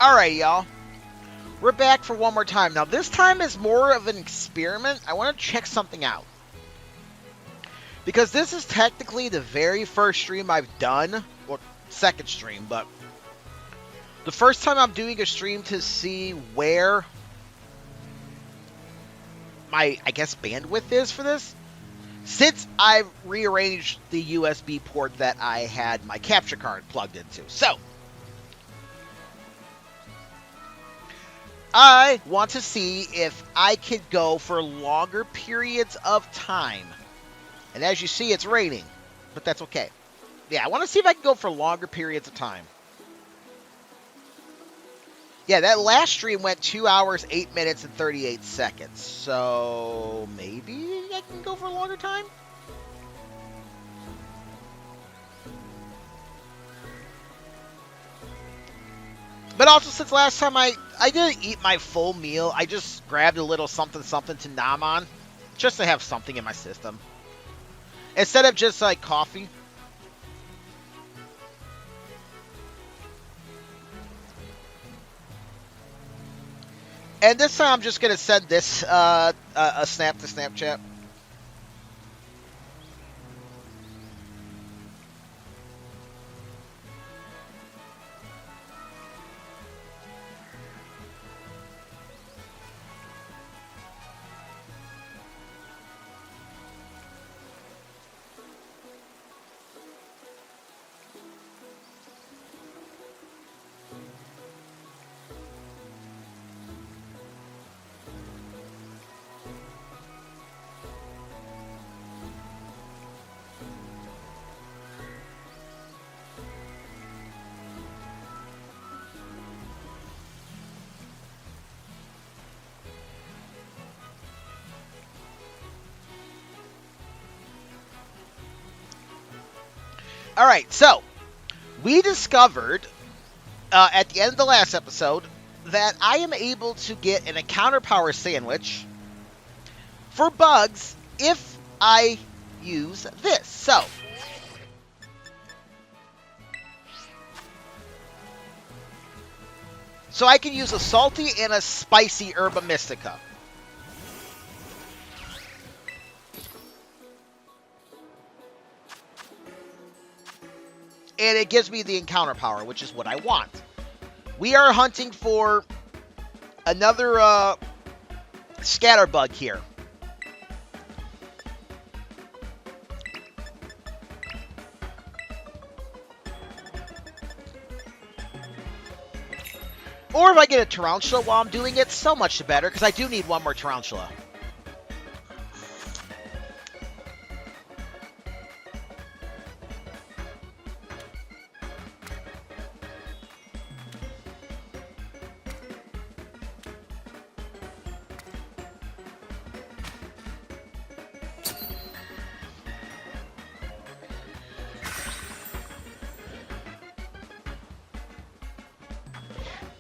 Alright, y'all. We're back for one more time. Now, this time is more of an experiment. I want to check something out. Because this is technically the very first stream I've done. Well, second stream, but the first time I'm doing a stream to see where my, I guess, bandwidth is for this. Since I've rearranged the USB port that I had my capture card plugged into. So, I want to see if I could go for longer periods of time. And as you see, it's raining, but that's okay. Yeah, I want to see if I can go for longer periods of time. Yeah, that last stream went 2 hours, 8 minutes, and 38 seconds. So, maybe I can go for a longer time? But also, since last time I didn't eat my full meal, I just grabbed a little something to nom on. Just to have something in my system. Instead of just, like, coffee. And this time I'm just going to send this a snap to Snapchat. Alright, so, we discovered, at the end of the last episode, that I am able to get an encounter power sandwich for bugs if I use this. So I can use a salty and a spicy herba mystica. And it gives me the encounter power, which is what I want. We are hunting for another scatterbug here. Or if I get a tarantula while I'm doing it, so much better, because I do need one more tarantula.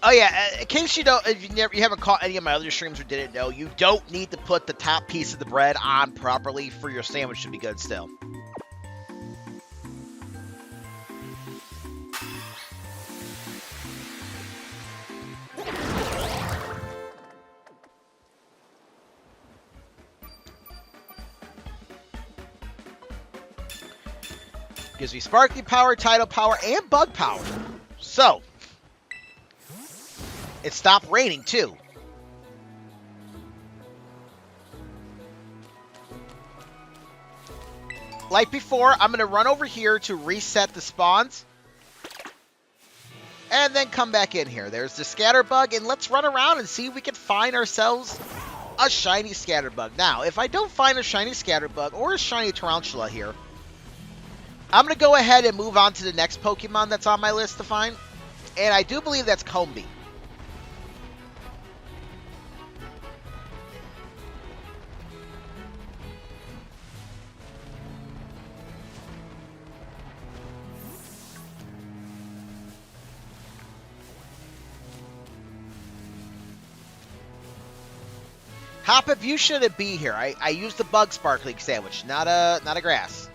Oh yeah, in case you don't, if you haven't caught any of my other streams or didn't know, you don't need to put the top piece of the bread on properly for your sandwich to be good still. Gives me sparkly power, tidal power, and bug power. So, it stopped raining, too. Like before, I'm going to run over here to reset the spawns. And then come back in here. There's the scatterbug, and let's run around and see if we can find ourselves a shiny scatterbug. Now, if I don't find a shiny scatterbug or a shiny tarantula here, I'm going to go ahead and move on to the next Pokemon that's on my list to find. And I do believe that's Combee. Hop, if you shouldn't be here. I used the bug sparkling sandwich, not a grass.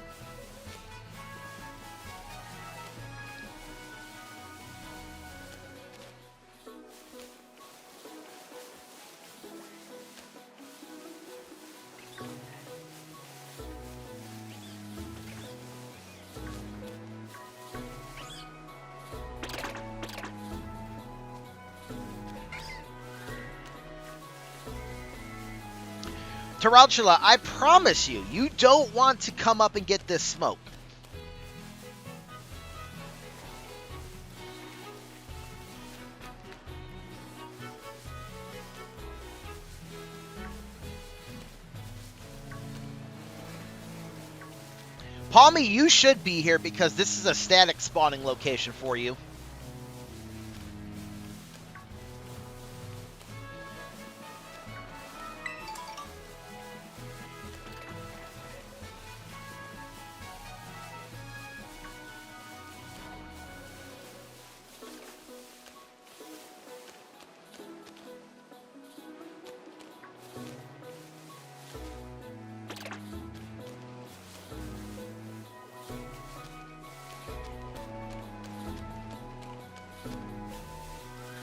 Tarantula, I promise you, you don't want to come up and get this smoke. Palmy, you should be here because this is a static spawning location for you.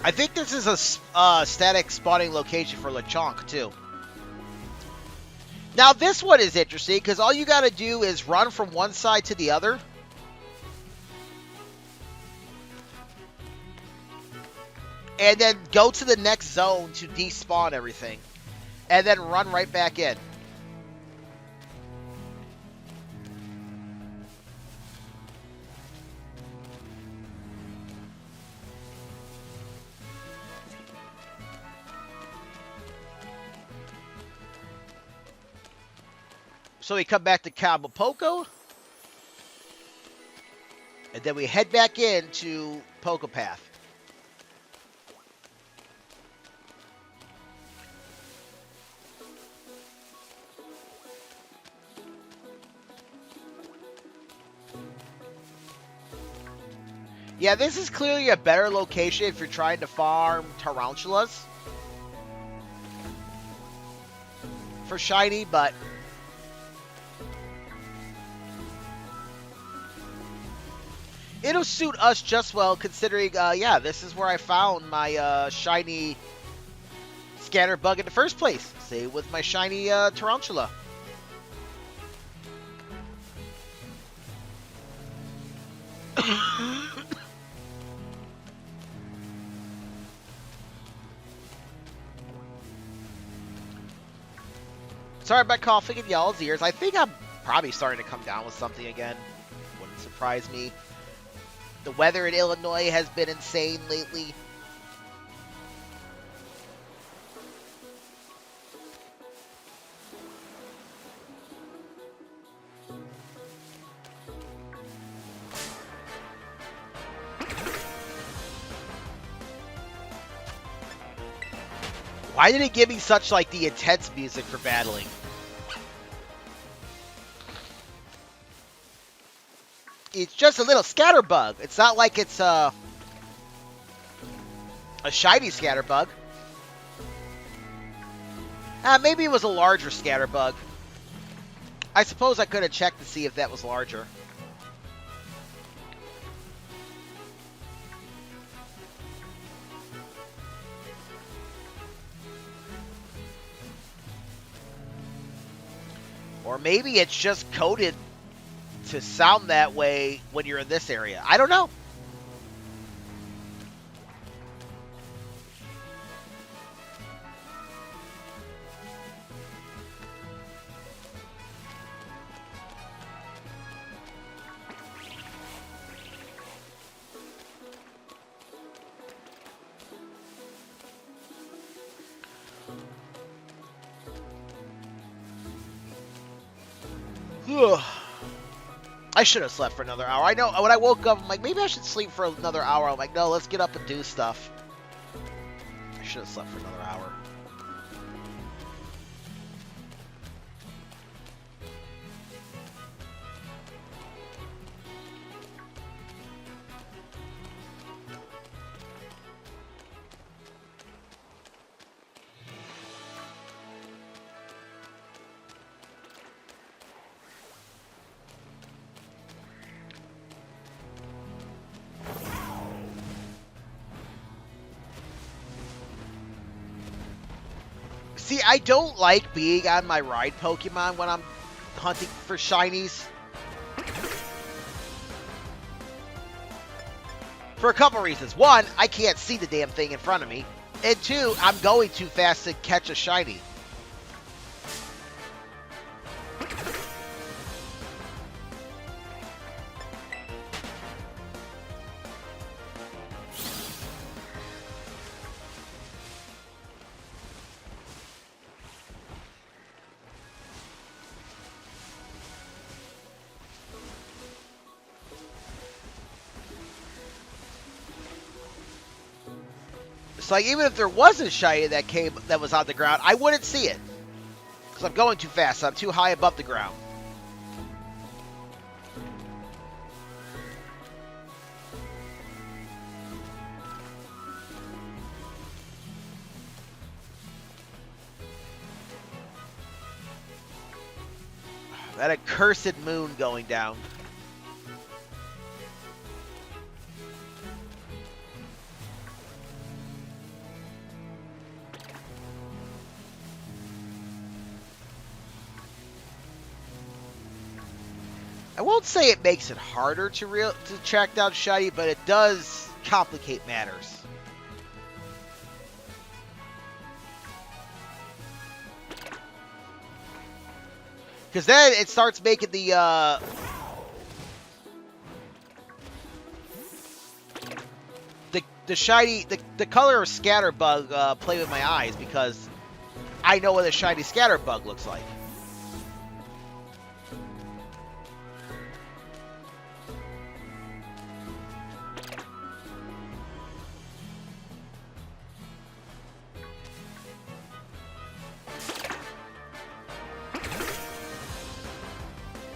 I think this is a static spawning location for Lechonk, too. Now, this one is interesting, because all you got to do is run from one side to the other. And then go to the next zone to despawn everything. And then run right back in. So we come back to Cabo Poco. And then we head back into Poco Path. Yeah, this is clearly a better location if you're trying to farm tarantulas for shiny, but it'll suit us just well, considering, yeah, this is where I found my shiny scatterbug in the first place. Same with my shiny tarantula. Sorry about coughing in y'all's ears. I think I'm probably starting to come down with something again. Wouldn't surprise me. The weather in Illinois has been insane lately. Why did it give me such, like, the intense music for battling? It's just a little scatterbug. It's not like it's a shiny scatterbug. Maybe it was a larger scatterbug. I suppose I could have checked to see if that was larger. Or maybe it's just coded to sound that way when you're in this area. I don't know. I should have slept for another hour. I know, when I woke up, I'm like, maybe I should sleep for another hour. I'm like, no, let's get up and do stuff. I should have slept for another hour. See, I don't like being on my ride Pokemon when I'm hunting for shinies. For a couple reasons. One, I can't see the damn thing in front of me. And two, I'm going too fast to catch a shiny. So like, even if there was a shiny that was on the ground, I wouldn't see it. Because I'm going too fast. I'm too high above the ground. That accursed moon going down. I won't say it makes it harder to track down shiny, but it does complicate matters. Because then it starts making the shiny, the color of Scatterbug play with my eyes, because I know what a shiny Scatterbug looks like.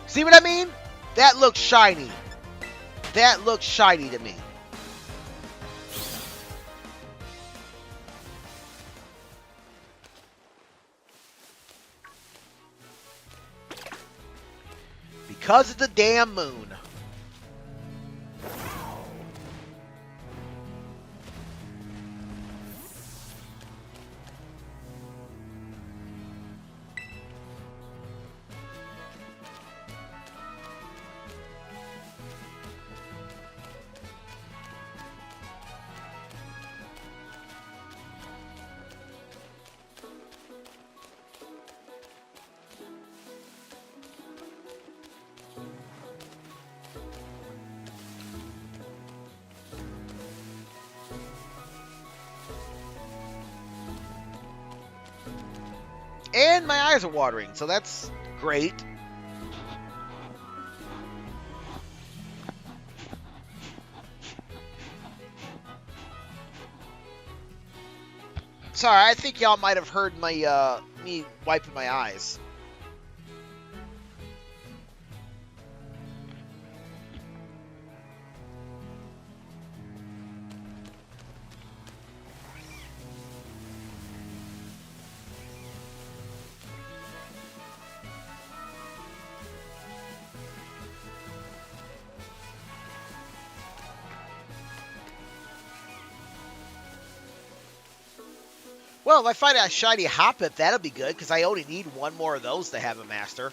See what I mean? That looks shiny. That looks shiny to me. Because of the damn moon. And my eyes are watering, so that's great. Sorry, I think y'all might have heard my me wiping my eyes. Well, if I find a shiny Hoppip, that'll be good, because I only need one more of those to have a master.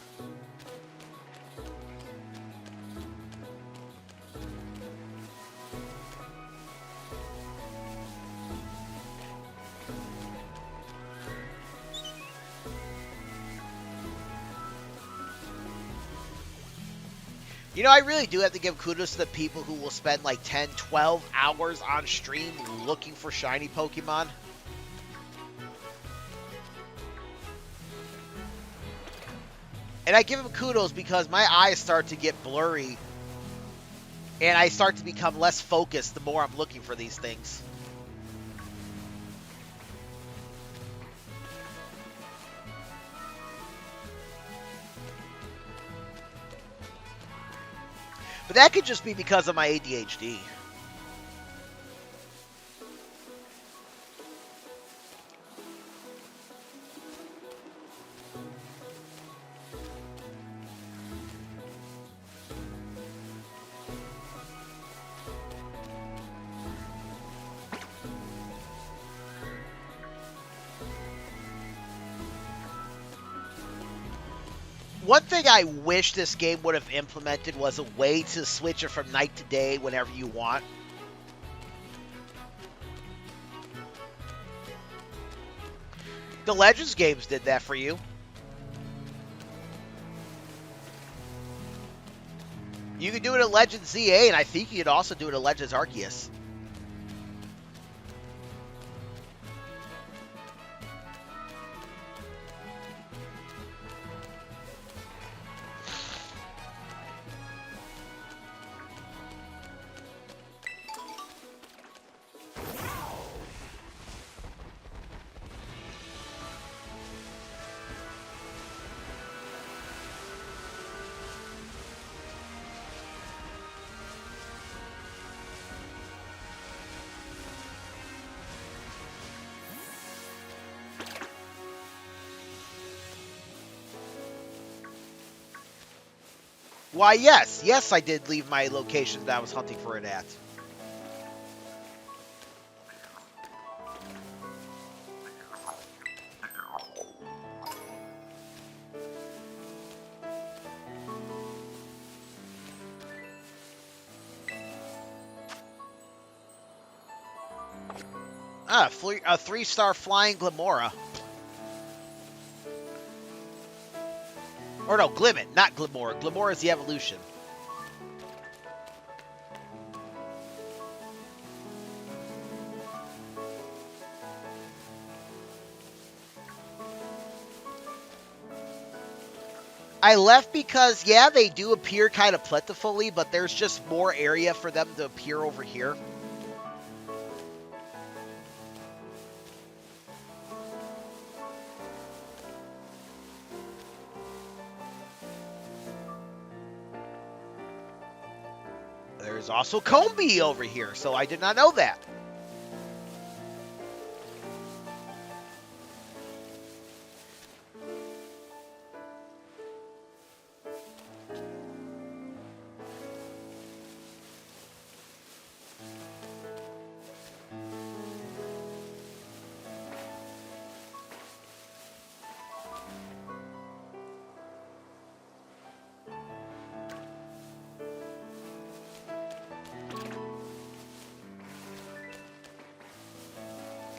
You know, I really do have to give kudos to the people who will spend like 10, 12 hours on stream looking for shiny Pokemon. And I give them kudos because my eyes start to get blurry and I start to become less focused the more I'm looking for these things. But that could just be because of my ADHD. One thing I wish this game would have implemented was a way to switch it from night to day whenever you want. The Legends games did that for you. You could do it in Legends ZA, and I think you could also do it in Legends Arceus. Why, yes. Yes, I did leave my location that I was hunting for it at. Ah, a 3-star flying Glimora. Or no, Glimmet, not Glimora. Glimora is the evolution. I left because, yeah, they do appear kind of plentifully, but there's just more area for them to appear over here. There's also Combi over here, so I did not know that.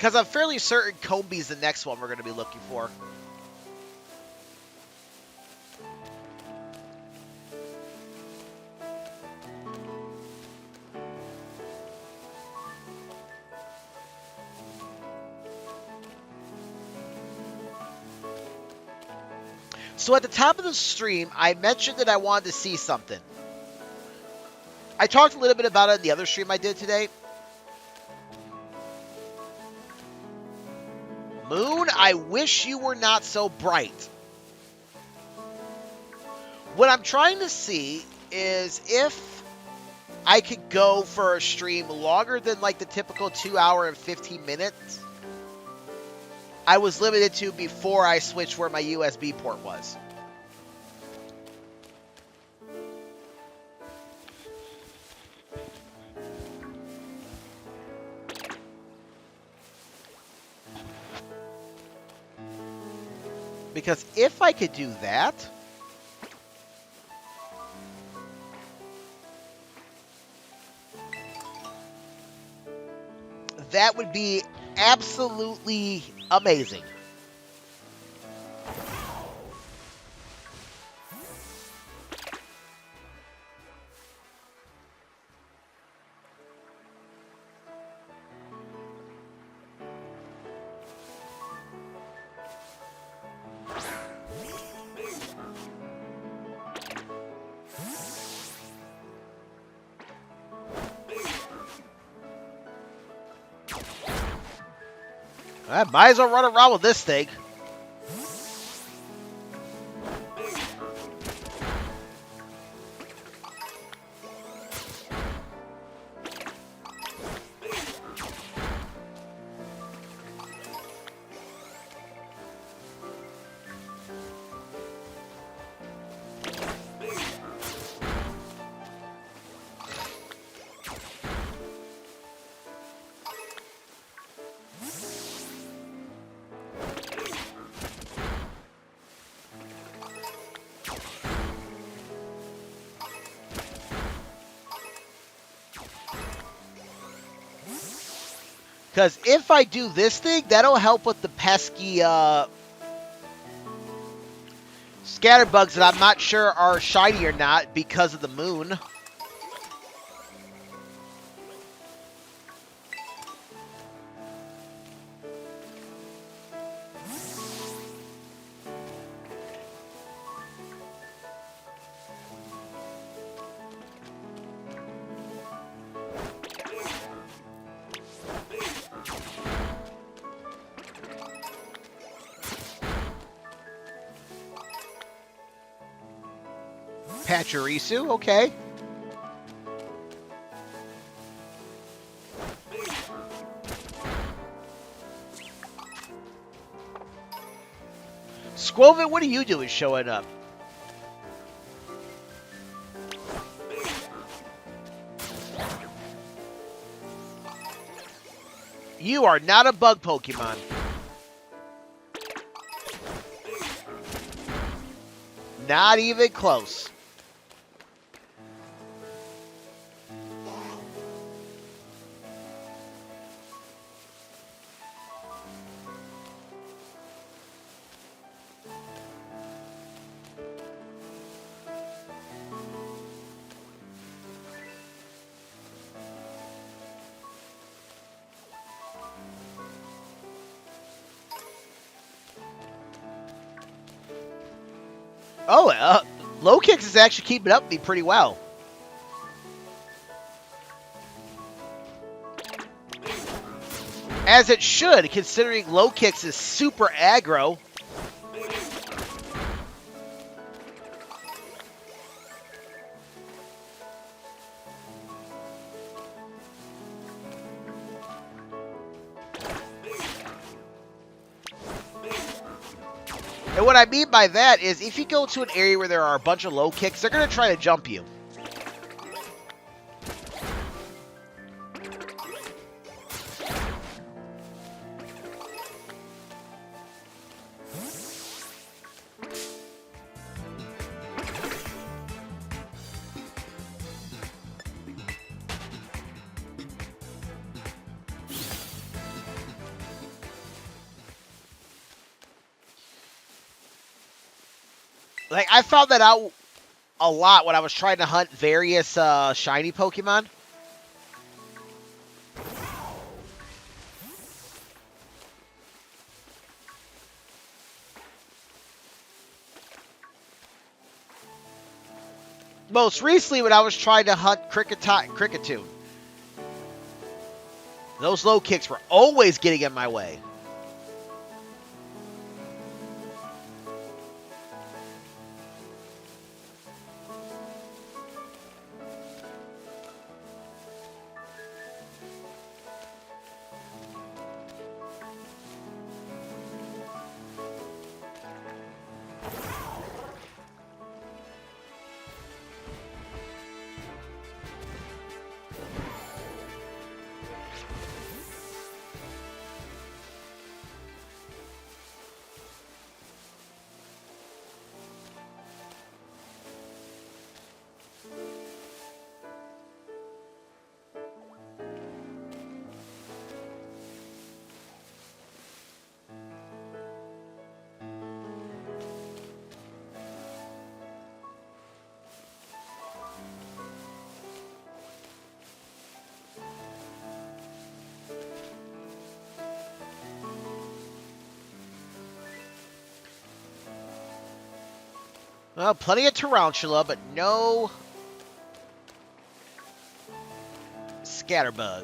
Because I'm fairly certain Combi's the next one we're going to be looking for. So at the top of the stream, I mentioned that I wanted to see something. I talked a little bit about it in the other stream I did today. Moon, I wish you were not so bright. What I'm trying to see is if I could go for a stream longer than like the typical 2 hour and 15 minutes I was limited to before I switched where my USB port was. Because if I could do that, that would be absolutely amazing. I might as well run around with this thing. Because if I do this thing, that'll help with the pesky scatterbugs that I'm not sure are shiny or not because of the moon. Pachirisu, okay. Squoven, what are you doing showing up? You are not a bug Pokemon. Not even close. Oh, low kicks is actually keeping up with me pretty well. As it should, considering low kicks is super aggro. And what I mean by that is if you go to an area where there are a bunch of low kicks, they're going to try to jump you. Like, I found that out a lot when I was trying to hunt various shiny Pokemon. Most recently when I was trying to hunt Cricketune. Those low kicks were always getting in my way. Well, plenty of Tarantula, but no Scatterbug.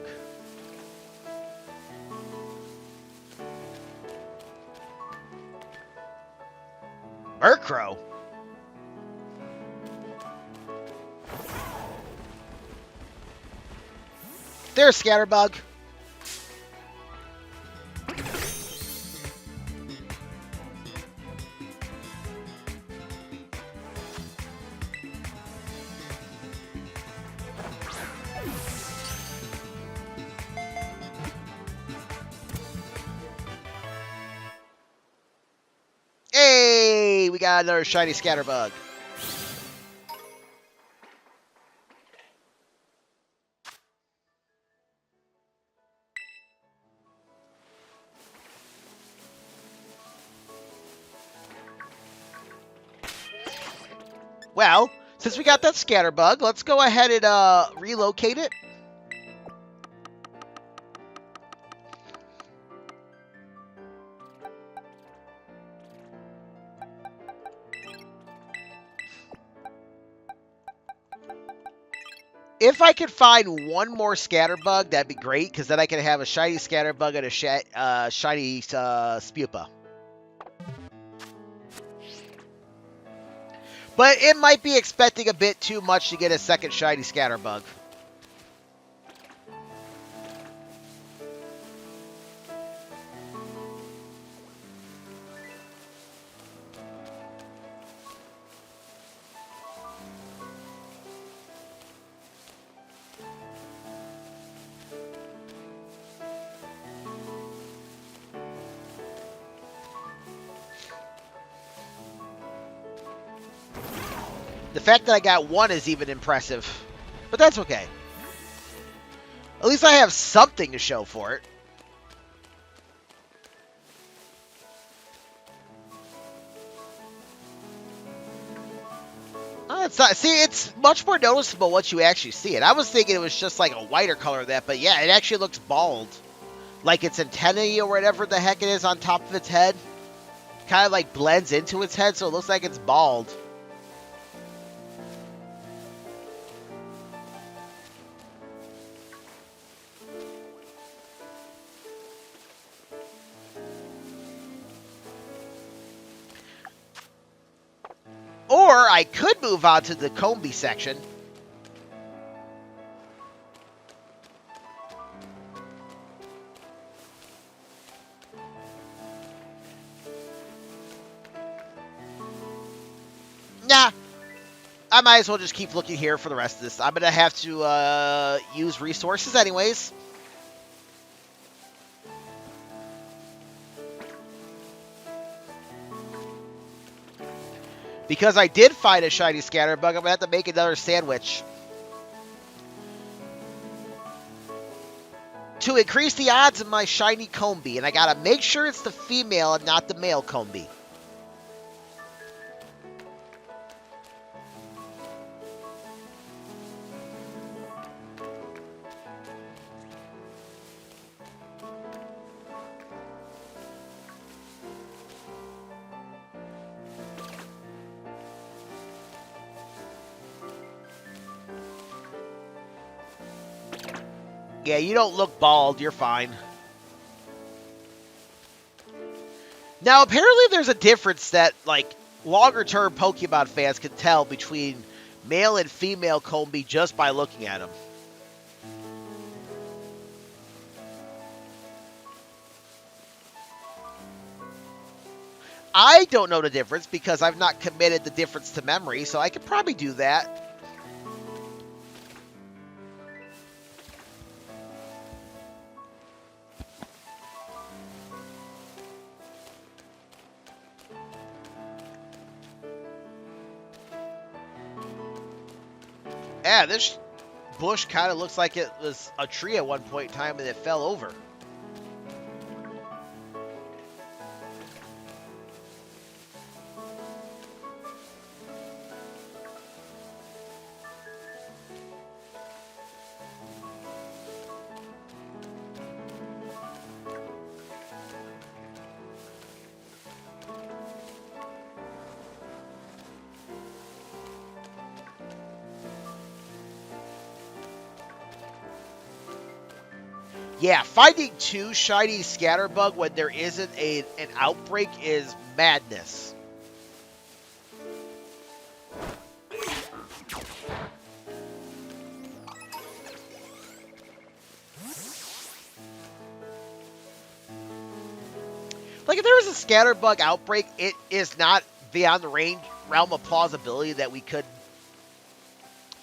Murkrow? There's Scatterbug. Hey, we got another shiny Scatterbug. Well, since we got that Scatterbug, let's go ahead and relocate it. If I could find one more Scatterbug, that'd be great, because then I could have a shiny Scatterbug and a shiny Spupa. But it might be expecting a bit too much to get a second shiny Scatterbug. The fact that I got one is even impressive. But that's okay. At least I have something to show for it. It's not, see, it's much more noticeable once you actually see it. I was thinking it was just like a whiter color of that, but yeah, it actually looks bald. Like its antennae or whatever the heck it is on top of its head. Kind of like blends into its head, so it looks like it's bald. Or I could move on to the Combi section. Nah, I might as well just keep looking here for the rest of this. I'm going to have to use resources anyways. Because I did find a shiny Scatterbug, I'm going to have to make another sandwich. To increase the odds of my shiny Combi, and I got to make sure it's the female and not the male Combi. Yeah, you don't look bald. You're fine. Now, apparently there's a difference that, like, longer-term Pokemon fans can tell between male and female Combi just by looking at them. I don't know the difference because I've not committed the difference to memory, so I could probably do that. Yeah, this bush kind of looks like it was a tree at one point in time and it fell over. Yeah, finding two shiny Scatterbug when there isn't an outbreak is madness. Like, if there was a Scatterbug outbreak, it is not beyond the realm of plausibility that we could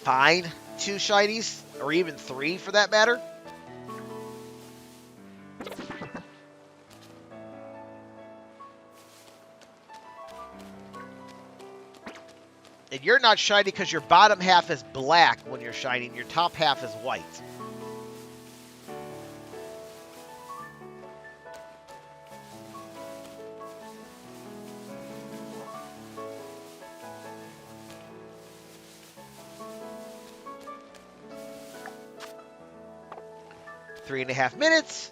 find two shinies, or even three for that matter. And you're not shiny because your bottom half is black when you're shining. Your top half is white. Three and a half minutes.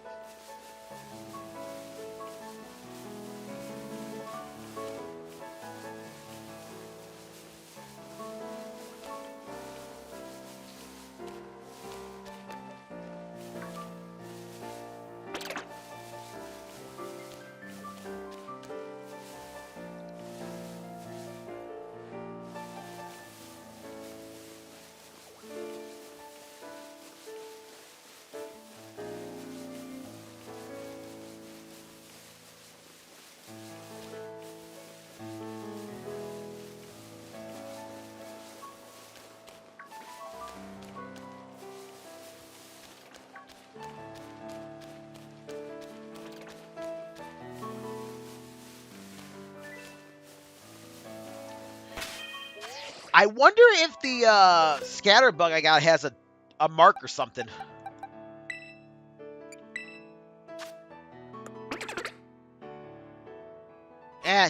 I wonder if the Scatterbug I got has a mark or something.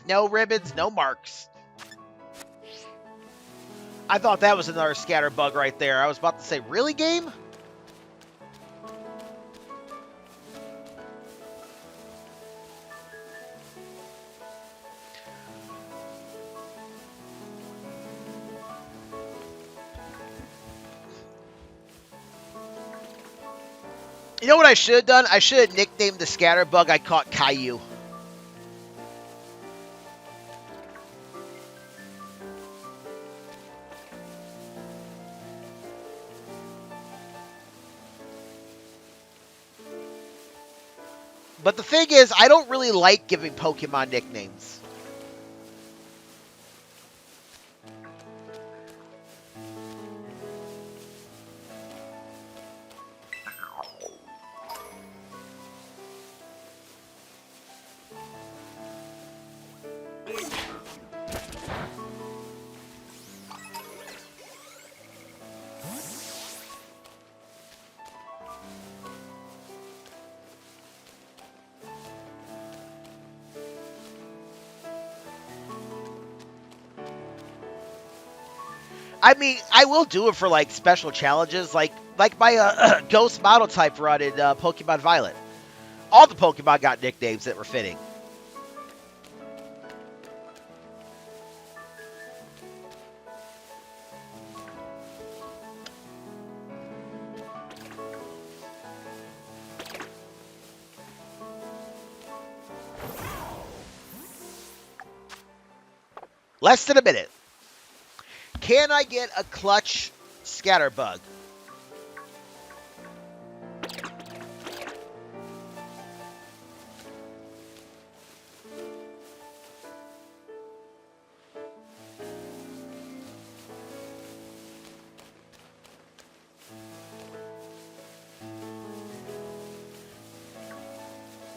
No ribbons, no marks. I thought that was another Scatterbug right there. I was about to say, really, game? You know what I should have done? I should have nicknamed the Scatterbug I caught Caillou. But the thing is, I don't really like giving Pokemon nicknames. I mean, I will do it for like special challenges, like my Ghost Model type run in Pokemon Violet. All the Pokemon got nicknames that were fitting. Less than a minute. Can I get a clutch Scatterbug?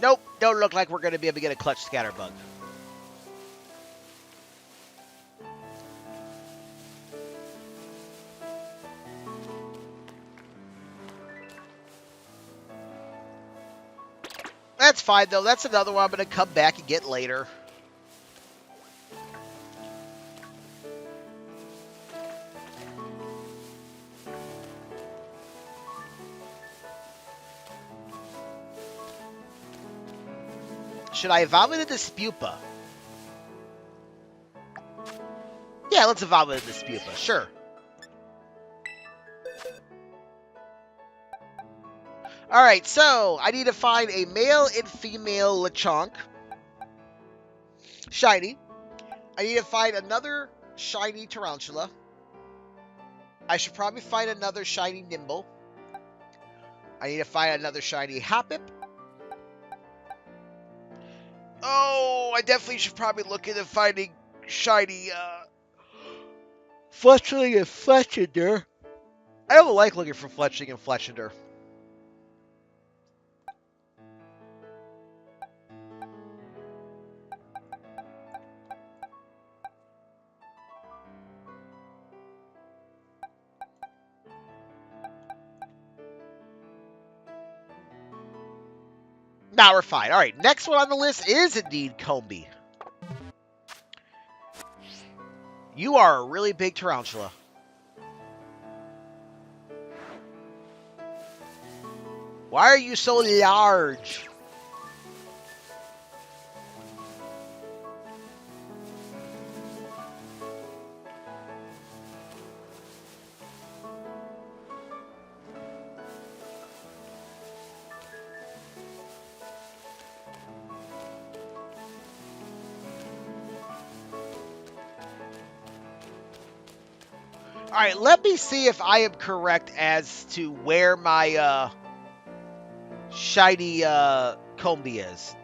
Nope, don't look like we're going to be able to get a clutch Scatterbug. That's fine, though. That's another one I'm going to come back and get later. Should I evolve into Dispupa? Yeah, let's evolve into Dispupa. Sure. Alright, so I need to find a male and female Lechonk. Shiny. I need to find another shiny Tarantula. I should probably find another shiny Nimble. I need to find another shiny Hoppip. Oh, I definitely should probably look into finding shiny Fletchling and Fletchinder. I don't like looking for Fletchling and Fletchinder. Now we're fine. All right, next one on the list is indeed Combee. You are a really big Tarantula. Why are you so large? All right, let me see if I am correct as to where my shiny Combee is.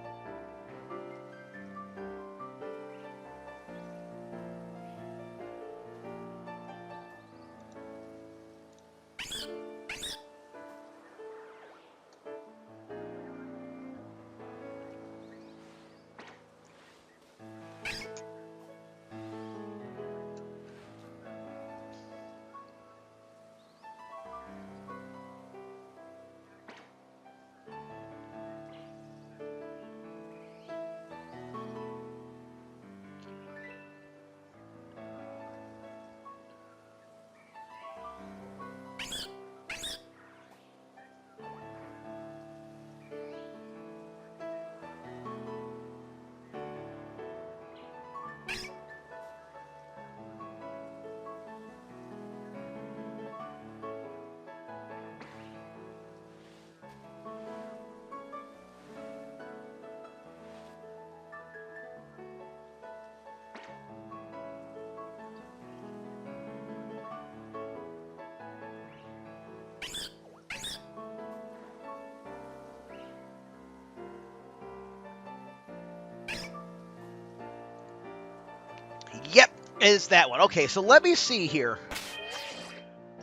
Is that one. Okay, so let me see here.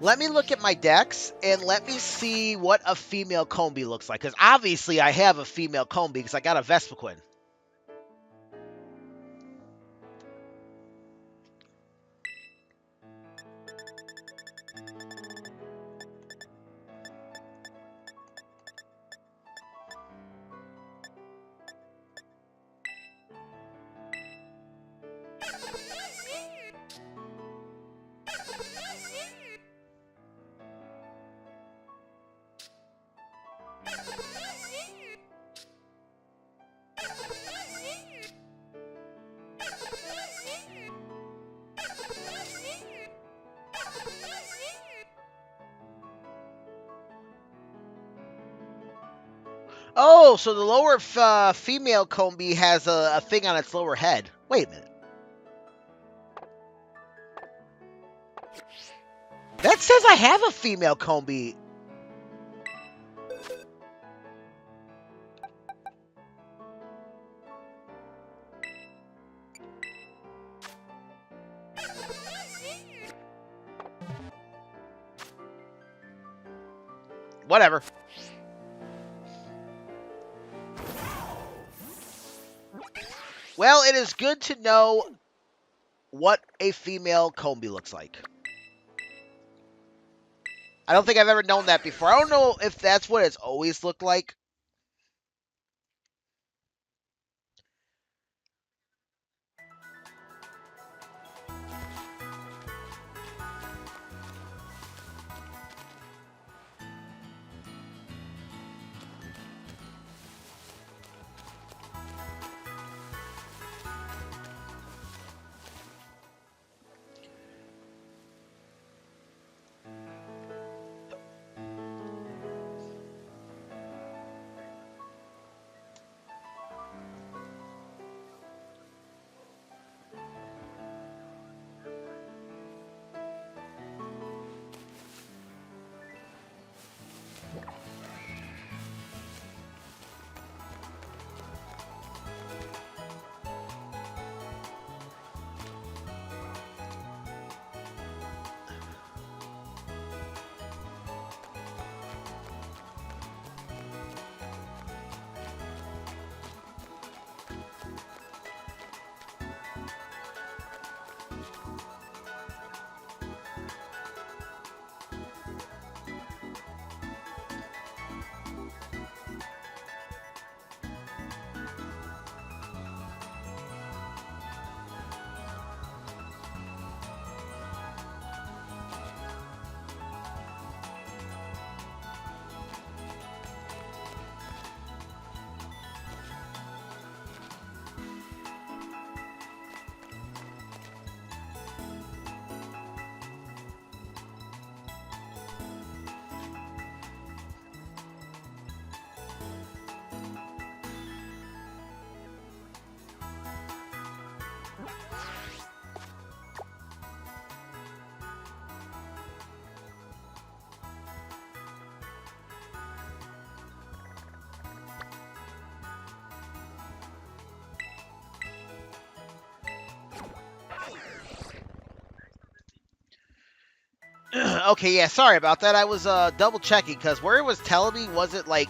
Let me look at my decks, and let me see what a female Combi looks like. Because obviously I have a female Combi because I got a Vespiquen. Oh, so the lower female Combi has a thing on its lower head. Wait a minute. That says I have a female Combi. Whatever. Well, it is good to know what a female Combi looks like. I don't think I've ever known that before. I don't know if that's what it's always looked like. Okay, yeah, sorry about that. I was double checking because where it was telling me wasn't like.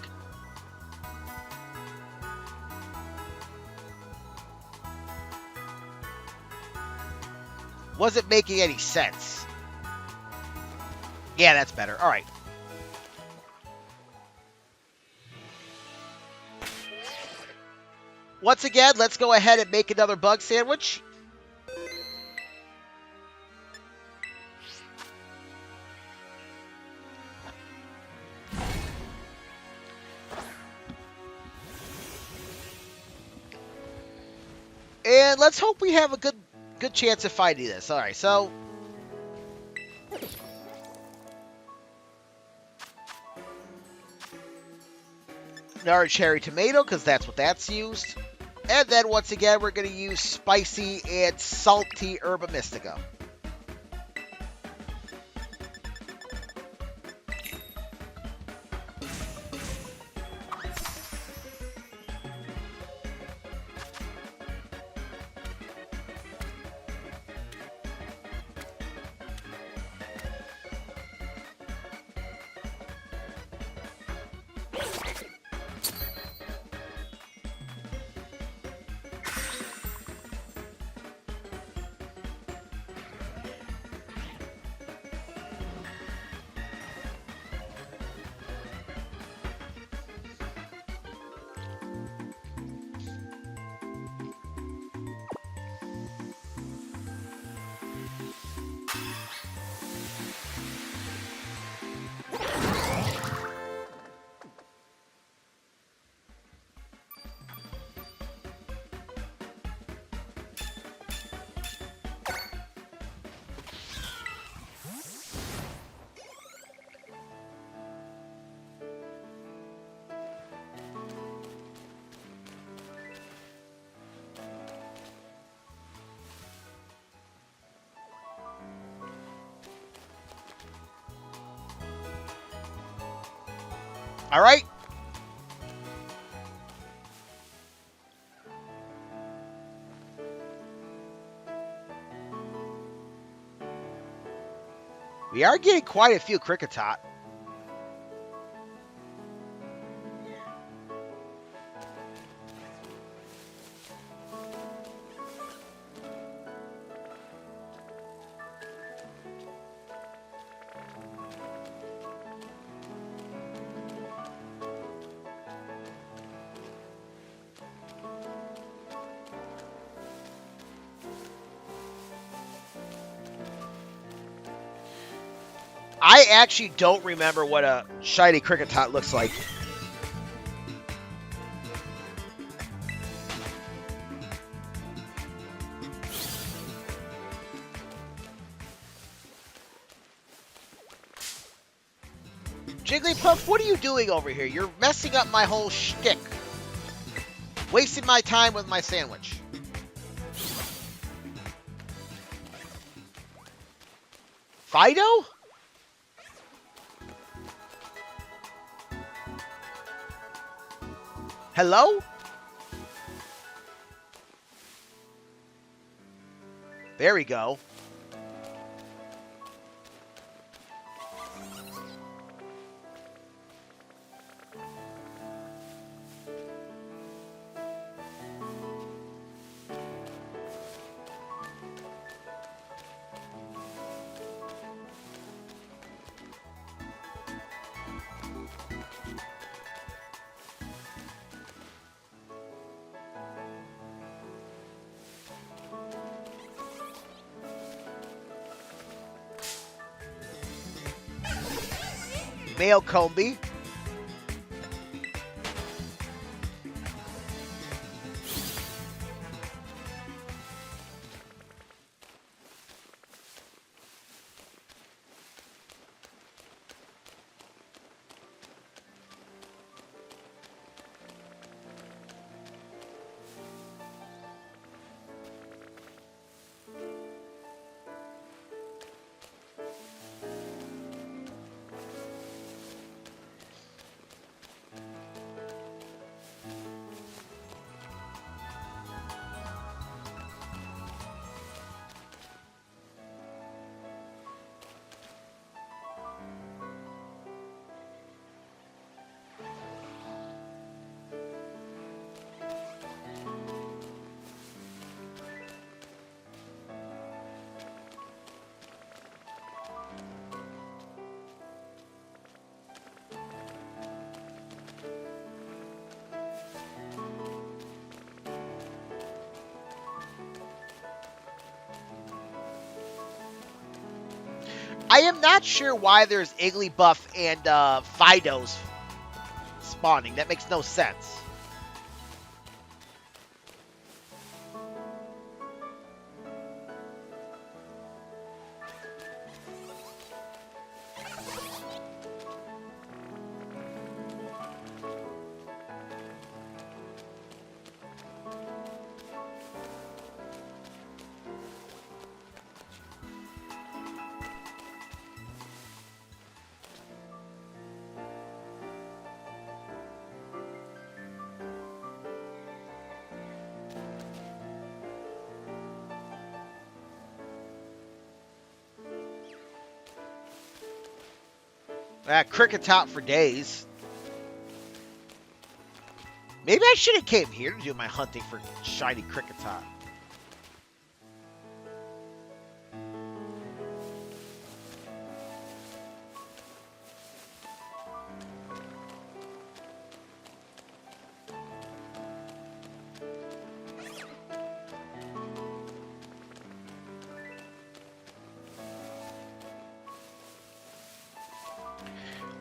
Wasn't making any sense. Yeah, that's better. All right. Once again, let's go ahead and make another bug sandwich. And let's hope we have a good chance of finding this. All right, so another cherry tomato because that's what that's used. And then once again, we're going to use spicy and salty herba mystica. All right. We are getting quite a few Kricketot. I actually don't remember what a shiny Kricketot looks like. Jigglypuff, what are you doing over here? You're messing up my whole shtick. Wasting my time with my sandwich. Fido? Hello? There we go. Male Combi. I am not sure why there's Igglybuff and Fido's spawning. That makes no sense. Kricketot for days. Maybe I should have came here to do my hunting for shiny Kricketot.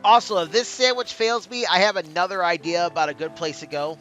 Also, if this sandwich fails me, I have another idea about a good place to go.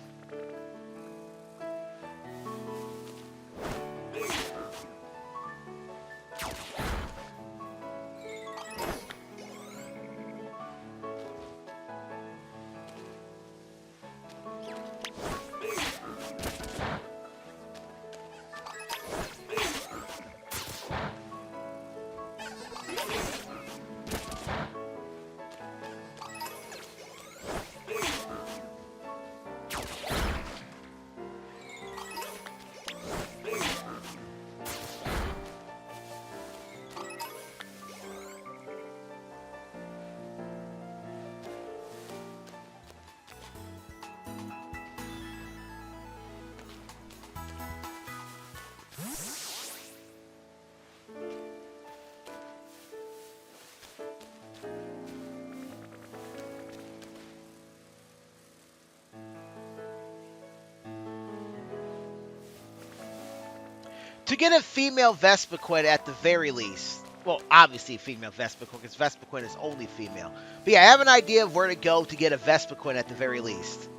To get a female Vespiquen at the very least. Well, obviously female Vespiquen, because Vespiquen is only female. But yeah, I have an idea of where to go to get a Vespiquen at the very least.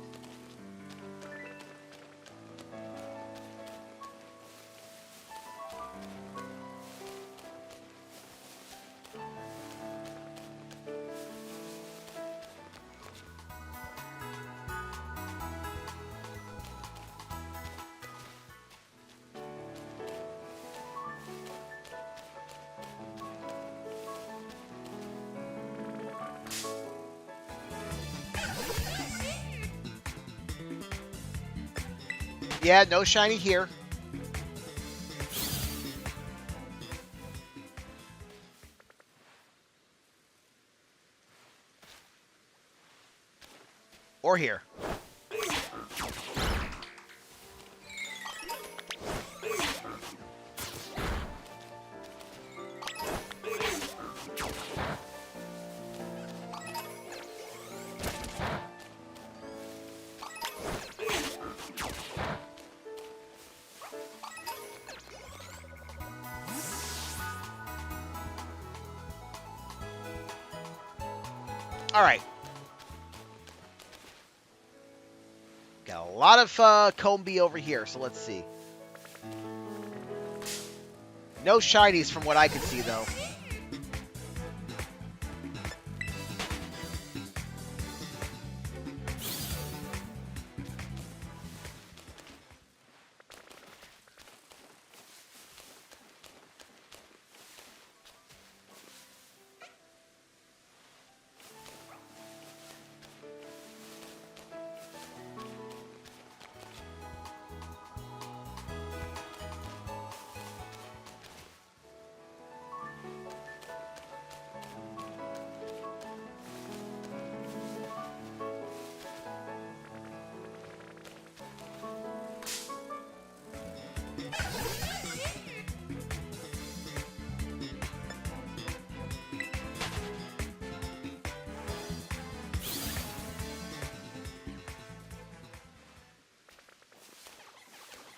Yeah, no shiny here. Or here. Alright. Got a lot of Combi over here, so let's see. No shinies from what I can see, though.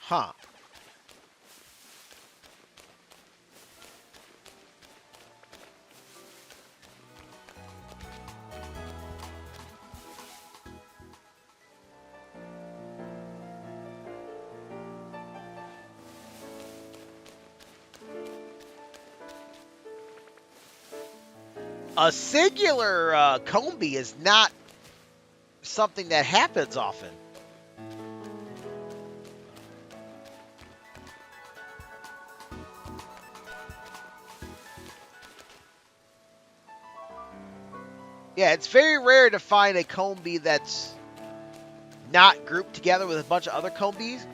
Huh. A singular Combi is not something that happens often. Yeah, it's very rare to find a Combi that's not grouped together with a bunch of other Combis.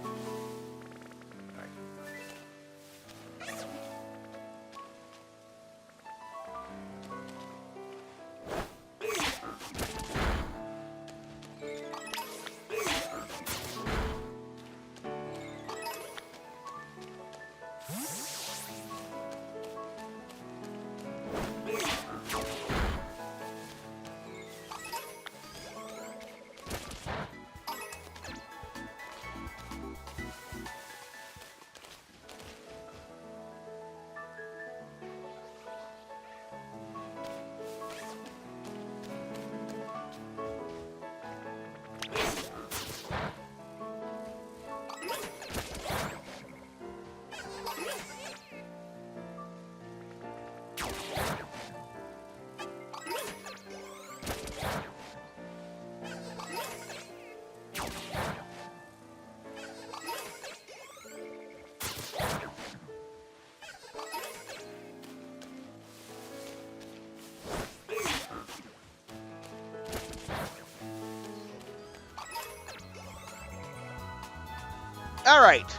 All right,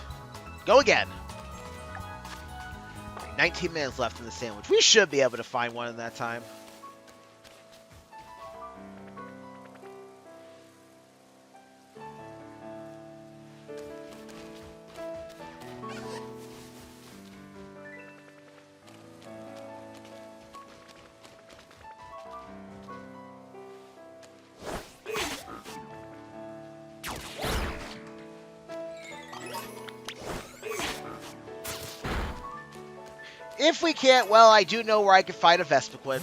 go again. 19 minutes left in the sandwich. We should be able to find one in that time. If we can't, well, I do know where I can find a Vespiquen.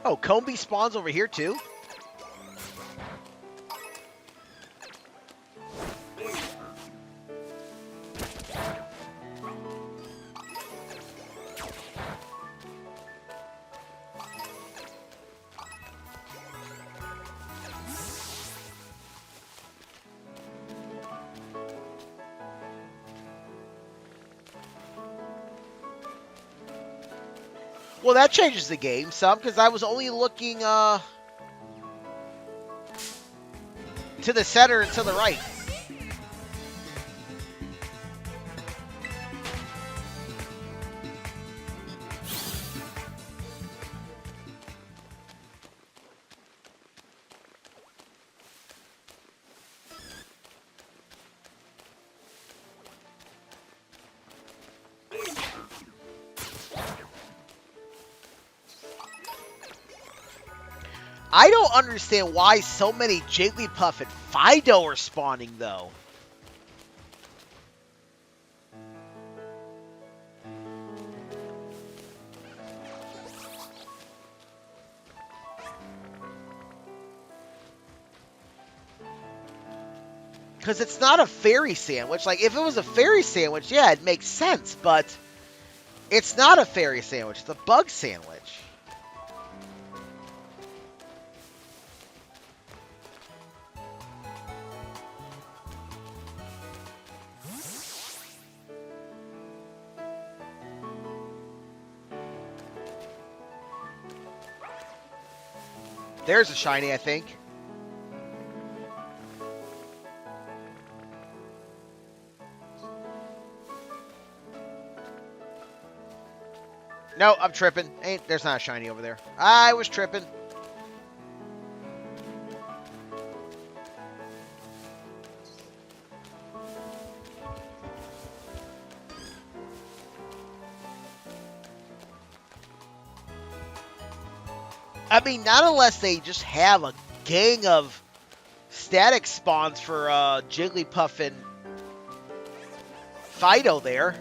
Oh, Combi spawns over here too? Well, that changes the game some, because I was only looking to the center and to the right. I don't understand why so many Jigglypuff and Fido are spawning, though. Because it's not a fairy sandwich. Like, if it was a fairy sandwich, yeah, it makes sense. But it's not a fairy sandwich. It's a bug sandwich. There's a shiny, I think. No, I'm tripping. There's not a shiny over there. I was tripping. I mean, not unless they just have a gang of static spawns for Jigglypuff and Fido there.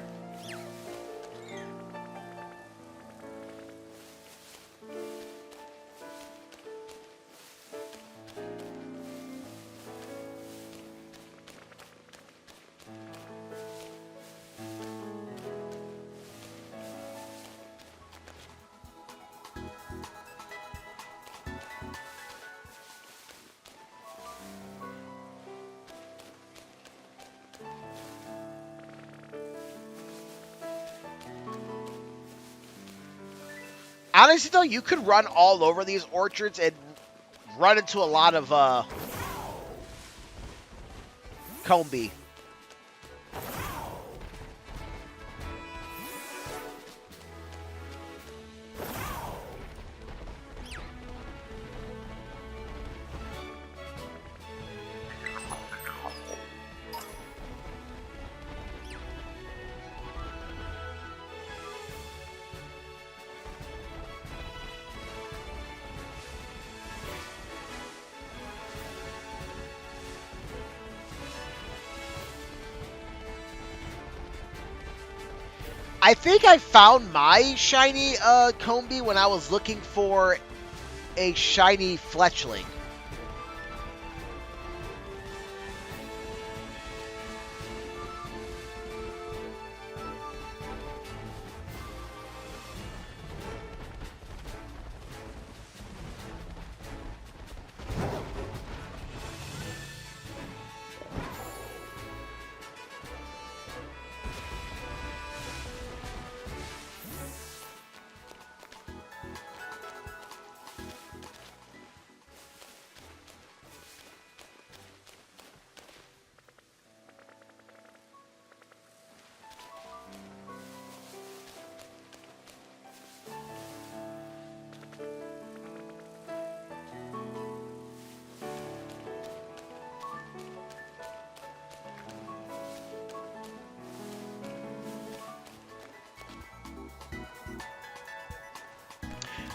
Honestly, though, you could run all over these orchards and run into a lot of Combi. I think I found my shiny Combi when I was looking for a shiny Fletchling.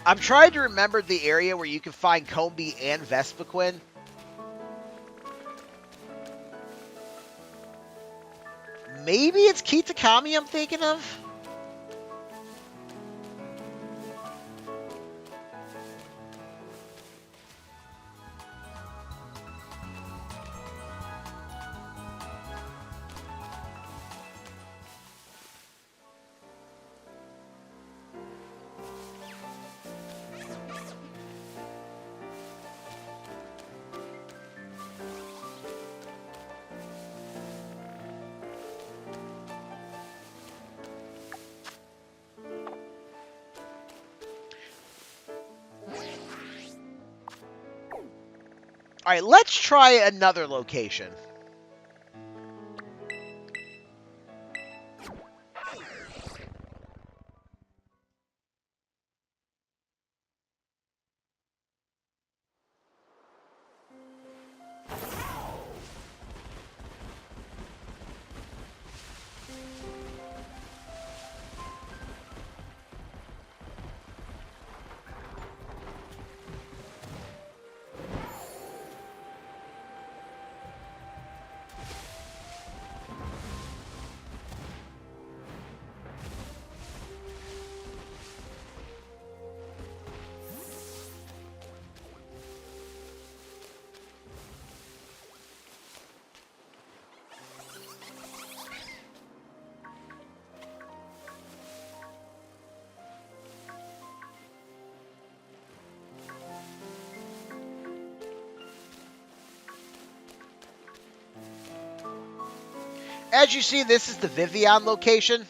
I'm trying to remember the area where you can find Combi and Vespiquen. Maybe it's Kitakami I'm thinking of? Alright, let's try another location. As you see, this is the Vivian location.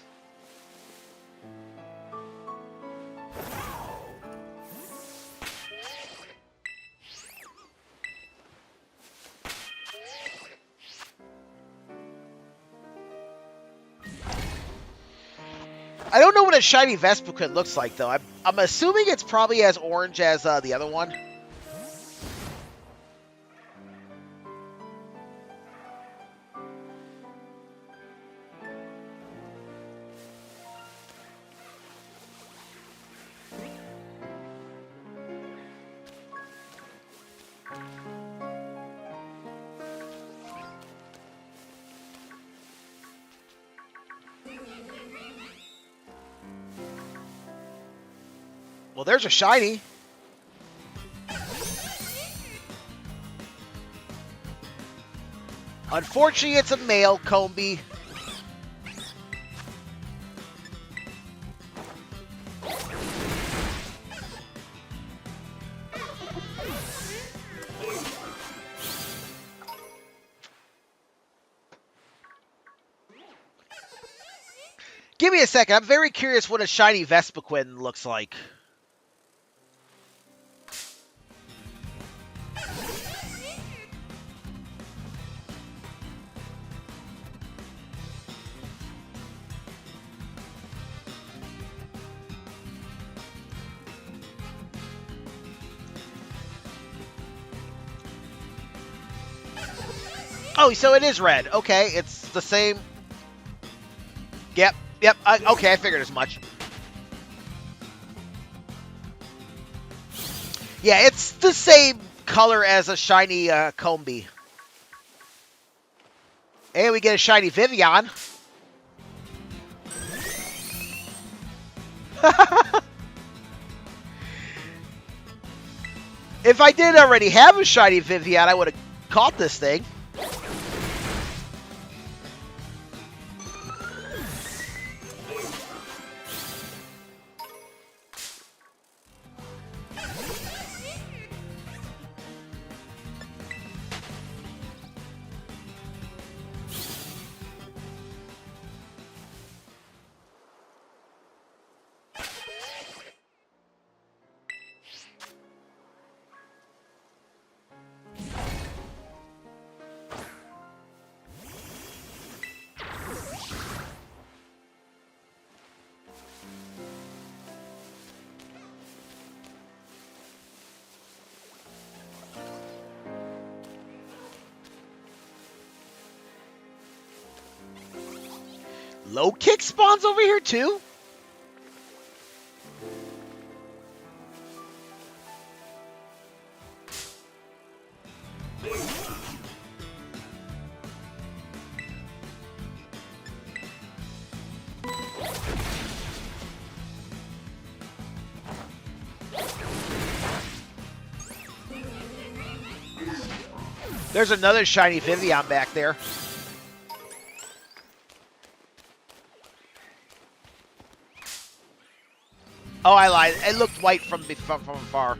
I don't know what a shiny Vespiquen looks like, though. I'm assuming it's probably as orange as the other one. Well, there's a shiny. Unfortunately, it's a male Combi. Give me a second. I'm very curious what a shiny Vespiquen looks like. Oh, so it is red. Okay, it's the same. Yep. Okay, I figured as much. Yeah, it's the same color as a shiny Combi. And we get a shiny Vivian. If I did already have a shiny Vivian, I would have caught this thing. Low kick spawns over here too? There's another shiny Vivian back there. Oh, I lied. It looked white from afar.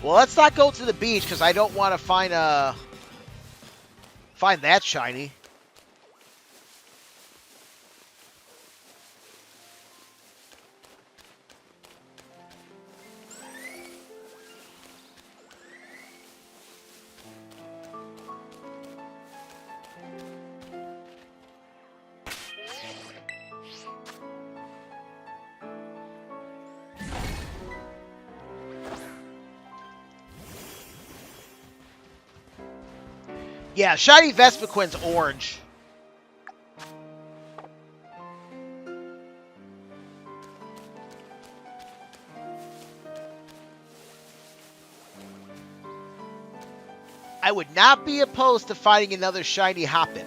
Well, let's not go to the beach because I don't want to find that shiny. Yeah, shiny Vespiquen's orange. I would not be opposed to finding another shiny Hoppip.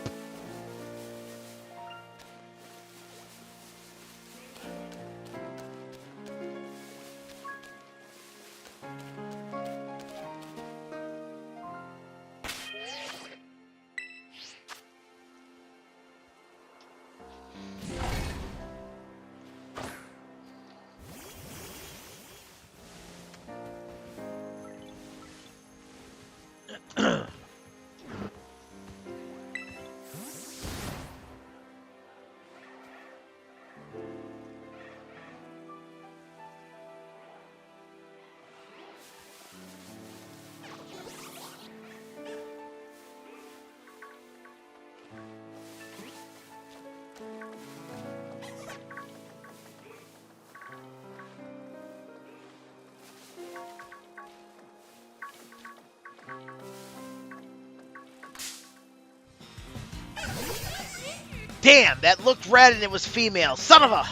Damn, that looked red and it was female. Son of a...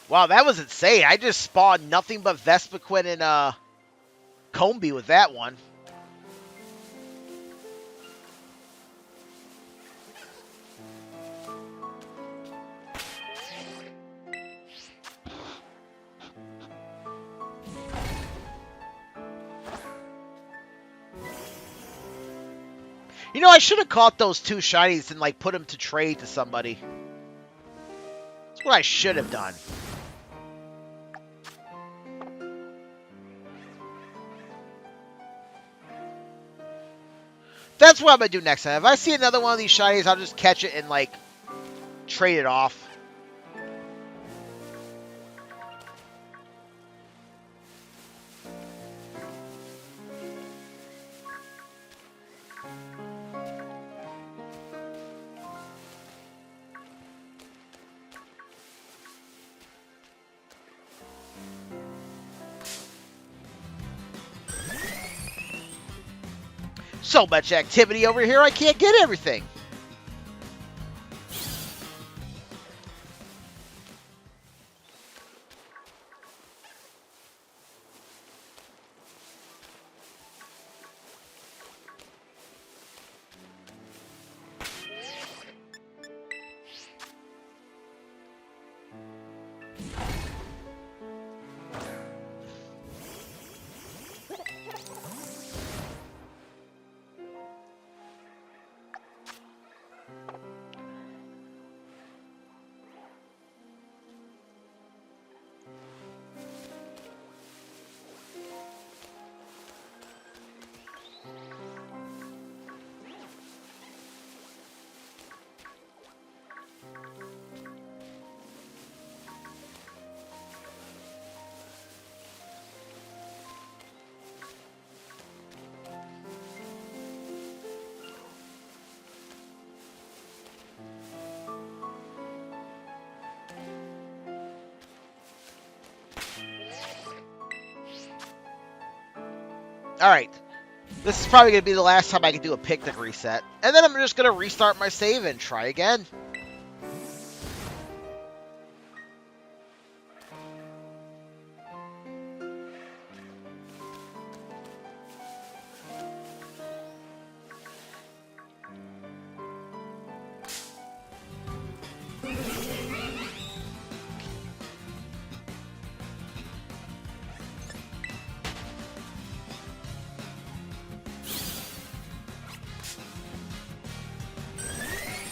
Wow, that was insane. I just spawned nothing but Vespiquen and Combee with that one. You know, I should have caught those two shinies and, like, put them to trade to somebody. That's what I should have done. That's what I'm going to do next time. If I see another one of these shinies, I'll just catch it and, like, trade it off. So much activity over here, I can't get everything. Alright. This is probably going to be the last time I can do a picnic reset. And then I'm just going to restart my save and try again.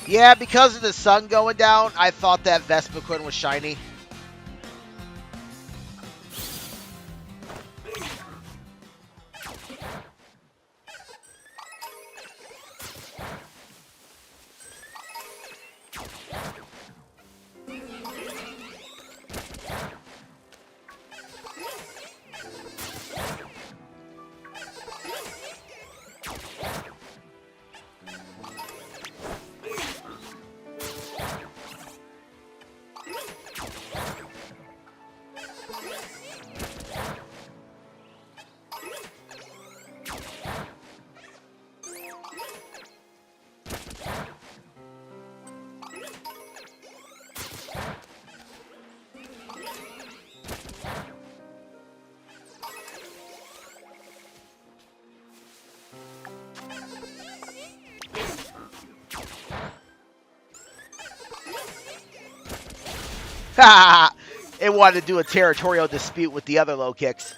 Yeah, because of the sun going down, I thought that Vespiquen was shiny. It wanted to do a territorial dispute with the other low kicks.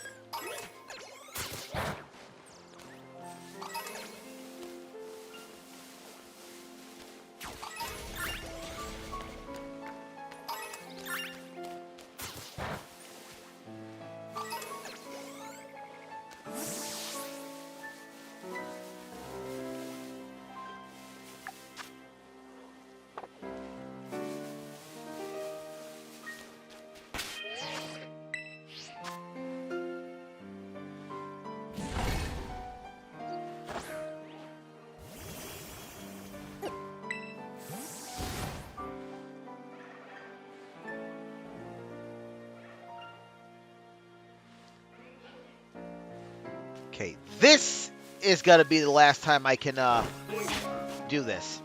Okay, this is going to be the last time I can do this.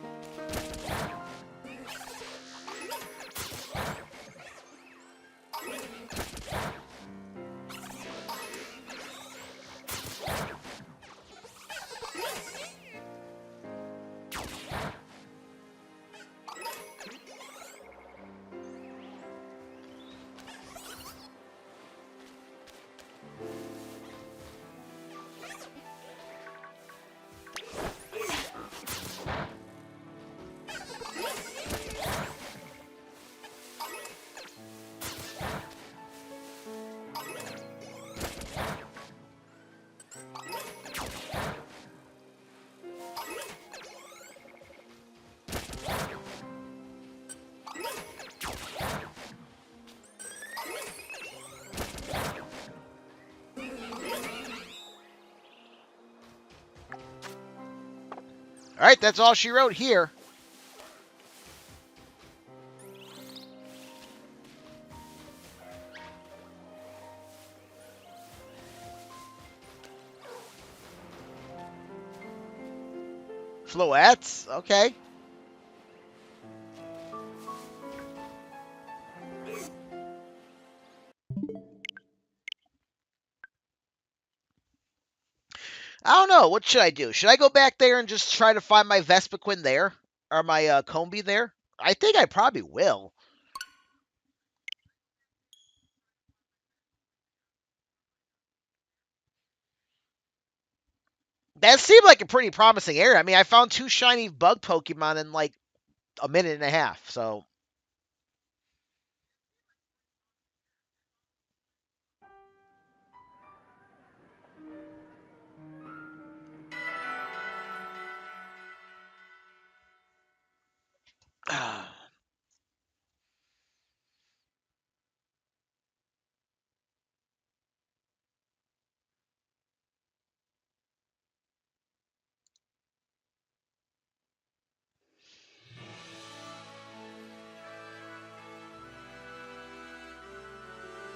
All right, that's all she wrote here. Floettes? Okay. I don't know. What should I do? Should I go back there and just try to find my Vespiquen there? Or my Combi there? I think I probably will. That seemed like a pretty promising area. I mean, I found 2 shiny bug Pokemon in like a minute and a half, so.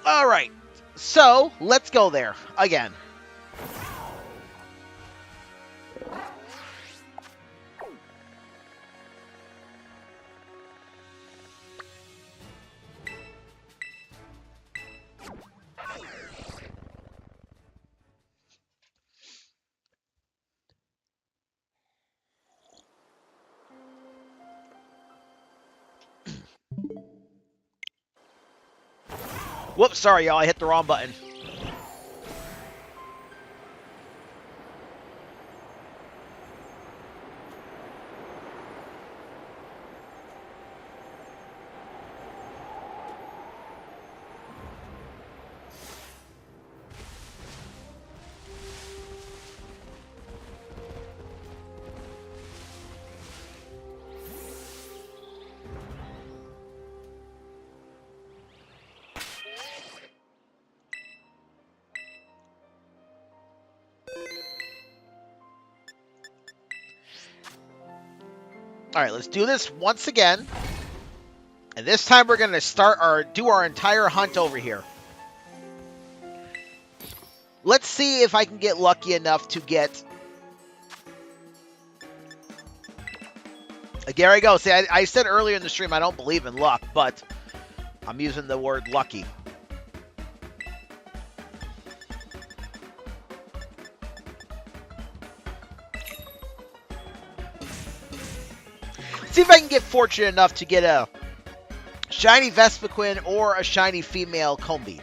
All right. So, let's go there again. Whoops, sorry, y'all. I hit the wrong button. Alright, let's do this once again. And this time we're going to do our entire hunt over here. Let's see if I can get lucky enough to get... There I go. See, I said earlier in the stream I don't believe in luck, but I'm using the word lucky. See if I can get fortunate enough to get a shiny Vespiquen or a shiny female Combi.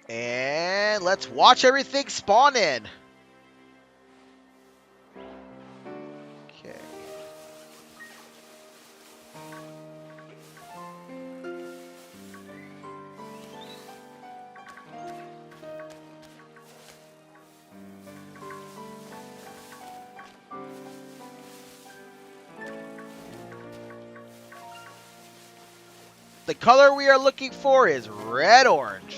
And let's watch everything spawn in. Okay. The color we are looking for is red-orange.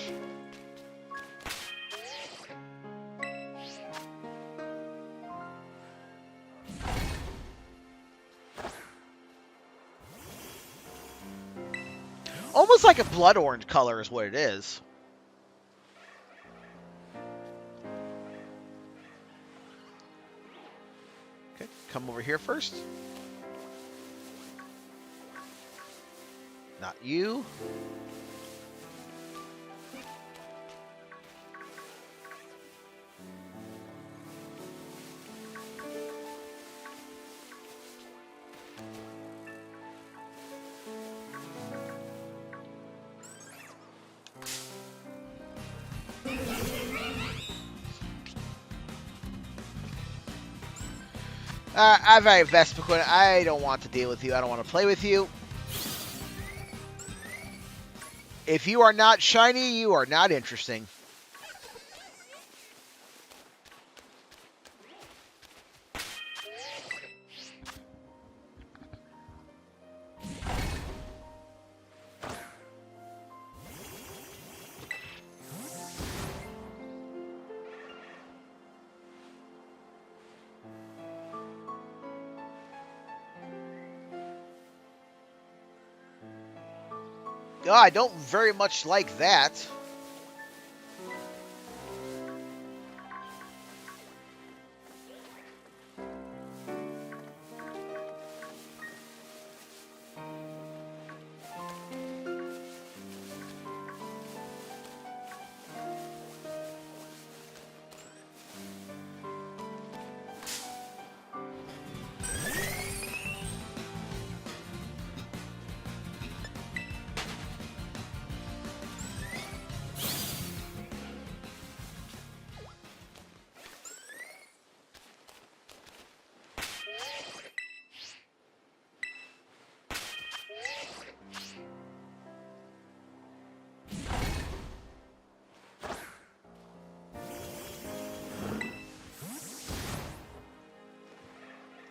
Almost like a blood orange color is what it is. Okay, come over here first. Not you. I've had Vespiquen. I don't want to deal with you. I don't want to play with you. If you are not shiny, you are not interesting. Oh, I don't very much like that.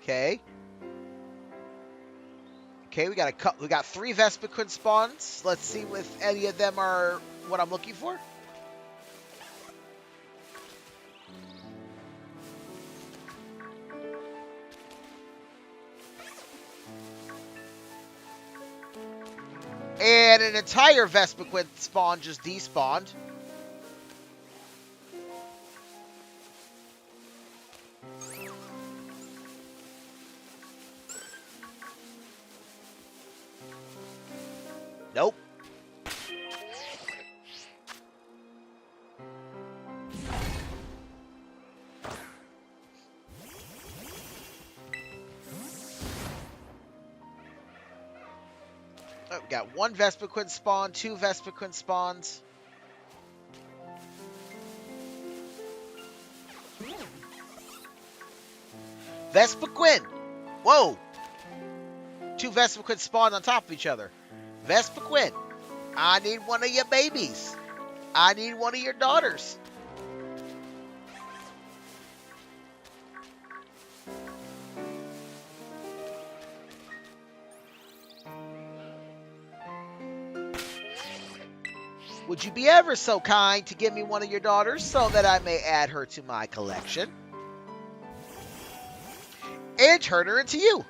Okay. Okay, we got 3 Vespiquen spawns. Let's see if any of them are what I'm looking for. And an entire Vespiquen spawn just despawned. Nope. Oh, we got 1 Vespiquen spawn, 2 Vespiquen spawns. Vespiquen! Whoa! 2 Vespiquen spawned on top of each other. Vespiquen, I need one of your babies. I need one of your daughters. Would you be ever so kind to give me one of your daughters so that I may add her to my collection? And turn her into you.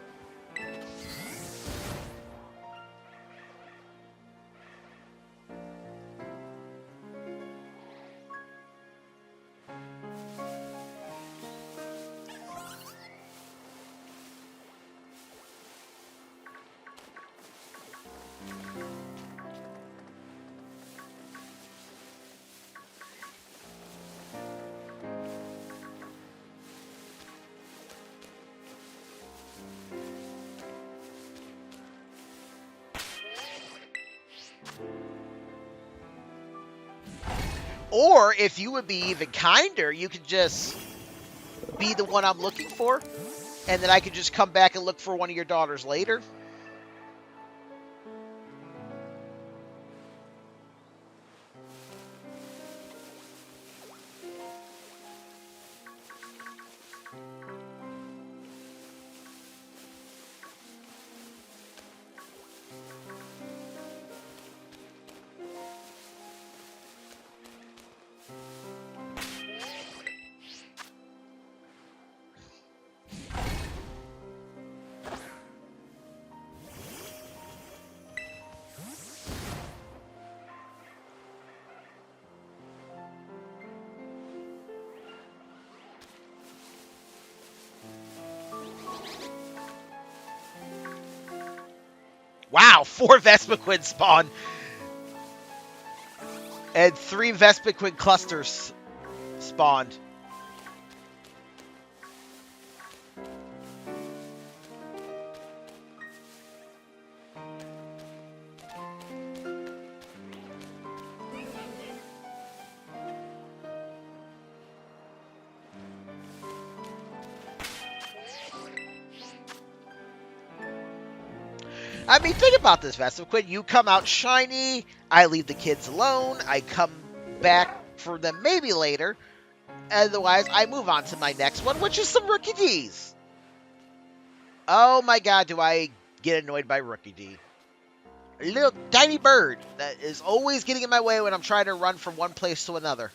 Or, if you would be even kinder, you could just be the one I'm looking for, and then I could just come back and look for one of your daughters later. Wow, 4 Vespiquen spawn. And 3 Vespiquen clusters spawned. I mean, think about this, Vespiquen. You come out shiny, I leave the kids alone, I come back for them maybe later. Otherwise, I move on to my next one, which is some Rookie Ds. Oh my god, do I get annoyed by Rookie D. A little tiny bird that is always getting in my way when I'm trying to run from one place to another.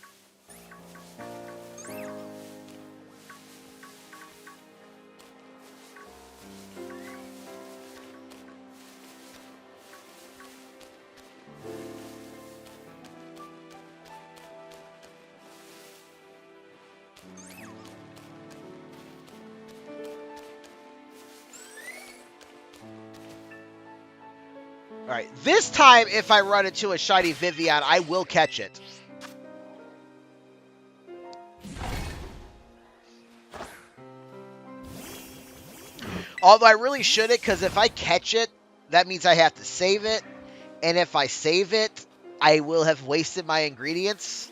Alright, this time if I run into a shiny Vivian, I will catch it. Although I really shouldn't, because if I catch it, that means I have to save it. And if I save it, I will have wasted my ingredients.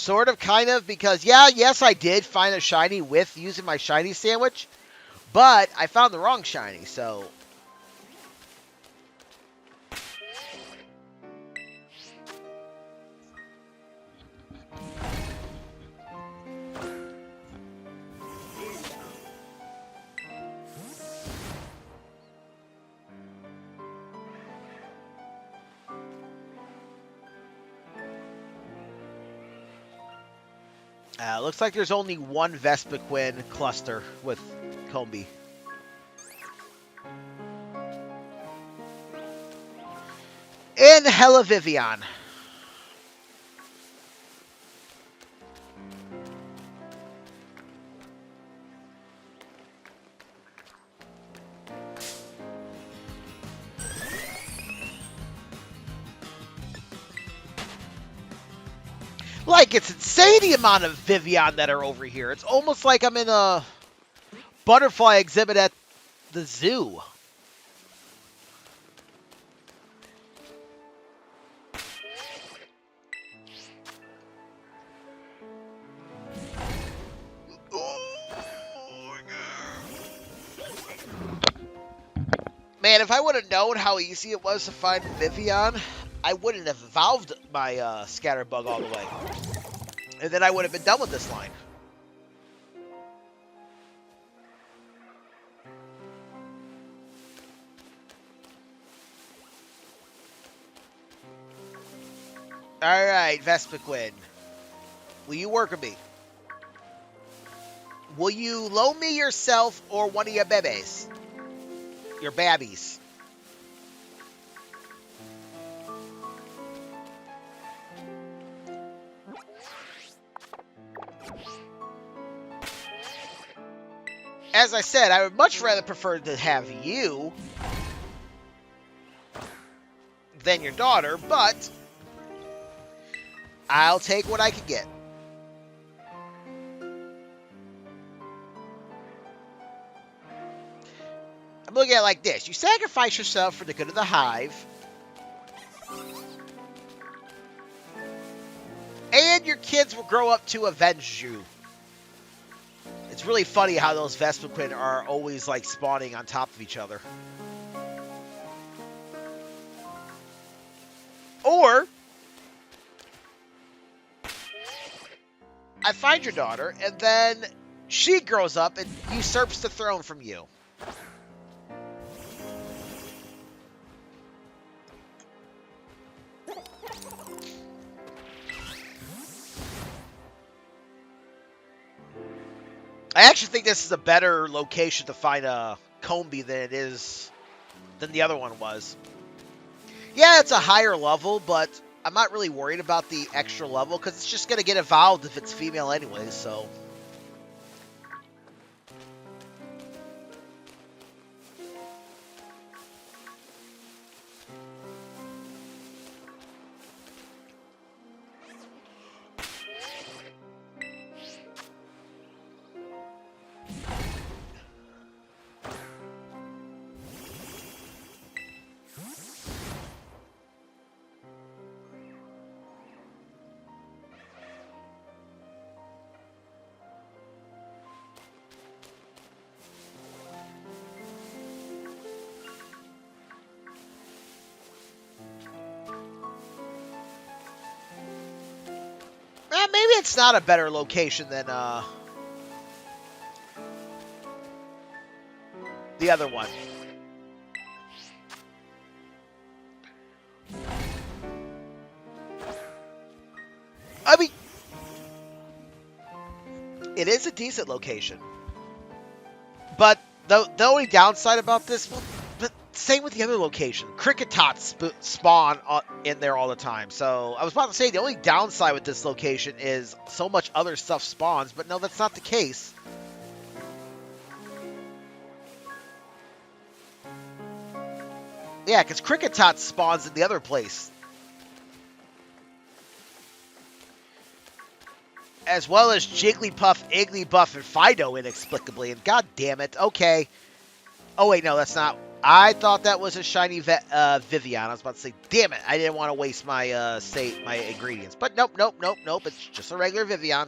Sort of, kind of, because, yeah, yes, I did find a shiny with using my shiny sandwich, but I found the wrong shiny, so... looks like there's only one Vespiquen cluster with Combi. And Hella Vivian. Like, it's insane the amount of Vivian that are over here. It's almost like I'm in a butterfly exhibit at the zoo. Man, if I would have known how easy it was to find Vivian, I wouldn't have evolved my Scatterbug all the way. And then I would have been done with this line. Alright, Vespiquen. Will you work with me? Will you loan me yourself or one of your bebes? Your babbies. As I said, I would much rather prefer to have you than your daughter, but I'll take what I can get. I'm looking at it like this. You sacrifice yourself for the good of the hive. And your kids will grow up to avenge you. It's really funny how those Vespiquen are always like spawning on top of each other. Or I find your daughter and then she grows up and usurps the throne from you. I actually think this is a better location to find a Combi than the other one was. Yeah, it's a higher level, but I'm not really worried about the extra level because it's just going to get evolved if it's female anyways, so... maybe it's not a better location than the other one. I mean, it is a decent location. But the only downside about this, well, but same with the other location. Cricketots spawn in there all the time. So I was about to say the only downside with this location is so much other stuff spawns, but no, that's not the case. Yeah, because Cricketots spawns in the other place. As well as Jigglypuff, Igglybuff, and Fido inexplicably. And god damn it, okay. Oh wait, no, that's not I thought that was a shiny Vivian. I was about to say, damn it, I didn't want to waste my my ingredients. But nope, nope, nope, nope. It's just a regular Vivian.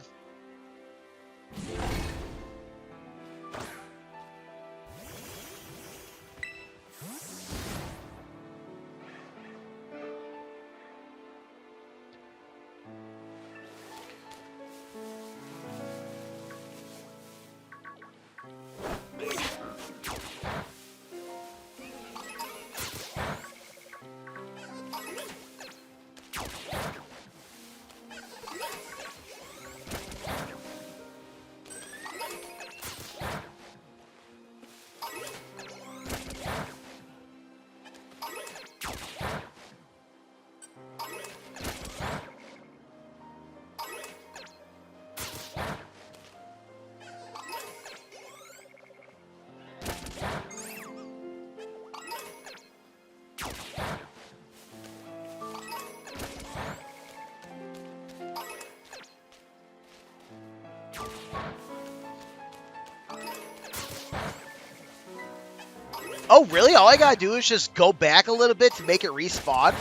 Oh, really? All I gotta do is just go back a little bit to make it respawn?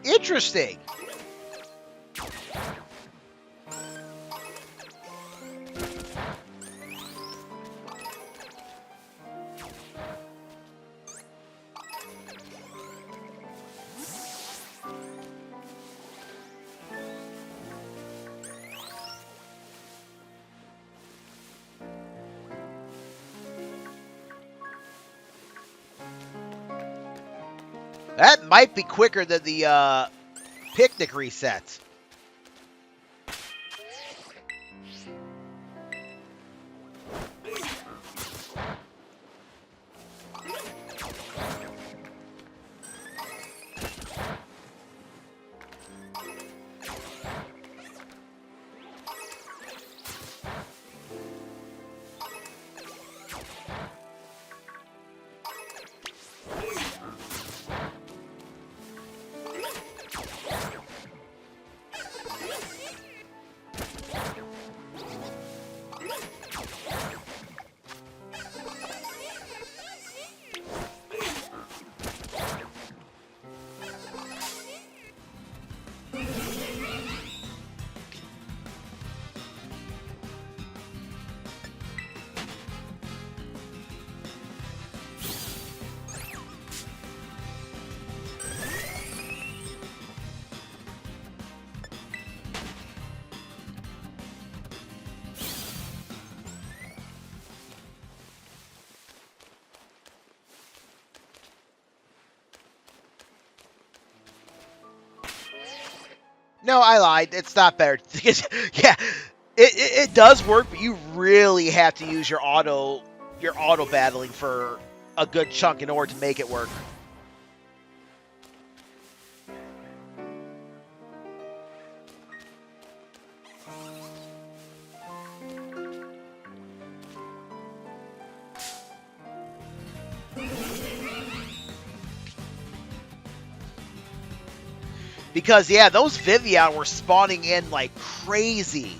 Interesting. That might be quicker than the picnic reset. No, I lied. It's not better. Yeah, it does work, but you really have to use your auto battling for a good chunk in order to make it work. Because, yeah, those Vivian were spawning in like crazy.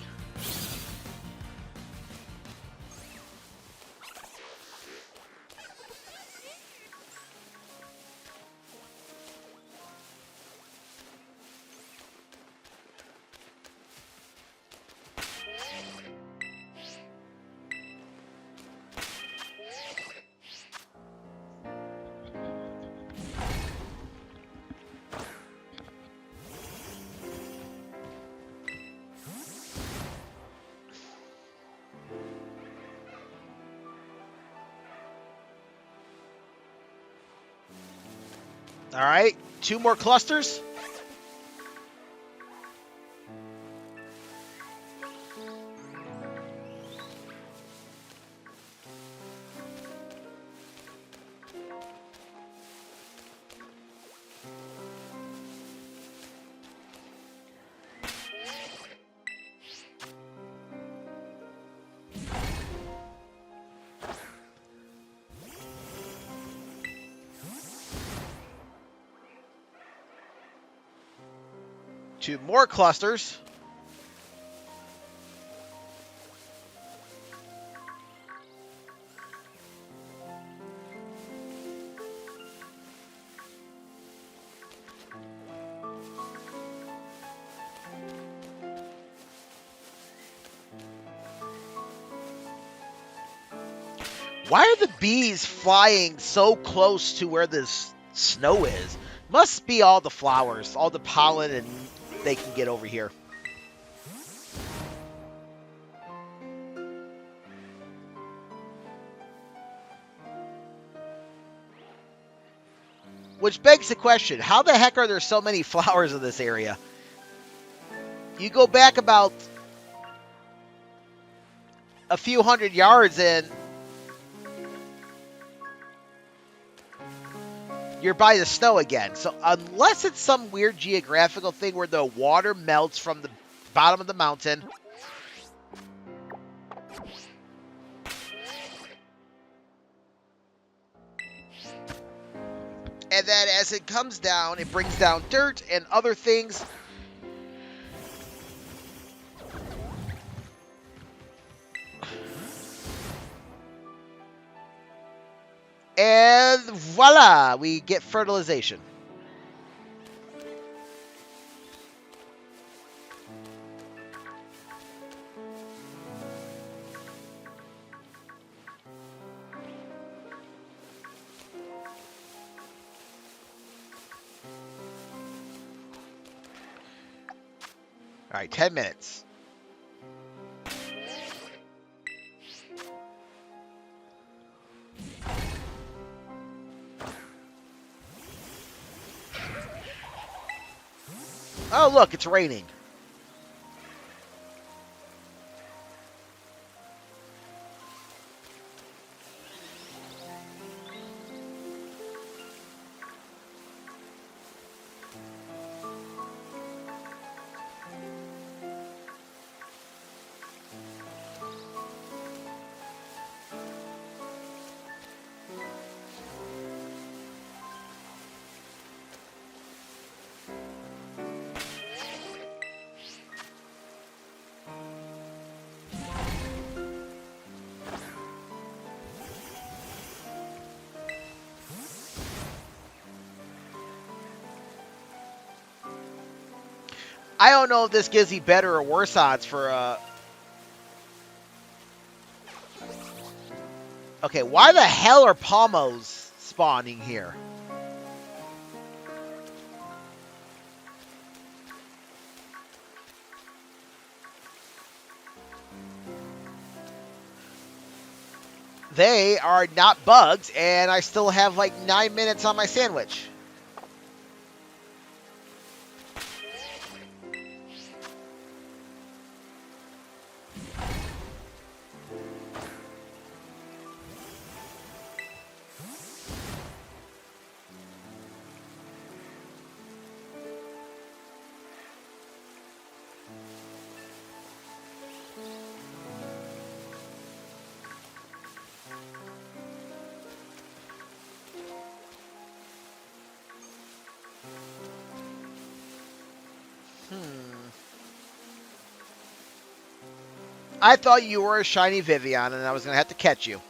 All right, 2 more clusters. Two more clusters. Why are the bees flying so close to where this snow is? Must be all the flowers, all the pollen, and they can get over here. Which begs the question, how the heck are there so many flowers in this area? You go back about a few hundred yards and you're by the snow again. So unless it's some weird geographical thing where the water melts from the bottom of the mountain, and then as it comes down, it brings down dirt and other things. And voila, we get fertilization. All right, 10 minutes. Oh, look, it's raining. I don't know if this gives me better or worse odds for Okay, why the hell are Palmos spawning here? They are not bugs, and I still have like 9 minutes on my sandwich. I thought you were a shiny Vivian, and I was going to have to catch you.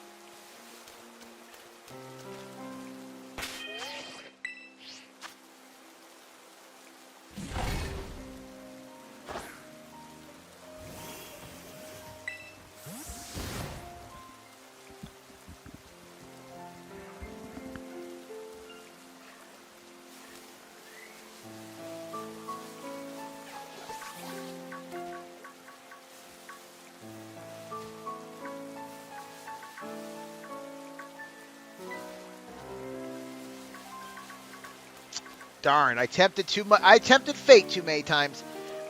Darn, I tempted too much. I tempted fate too many times.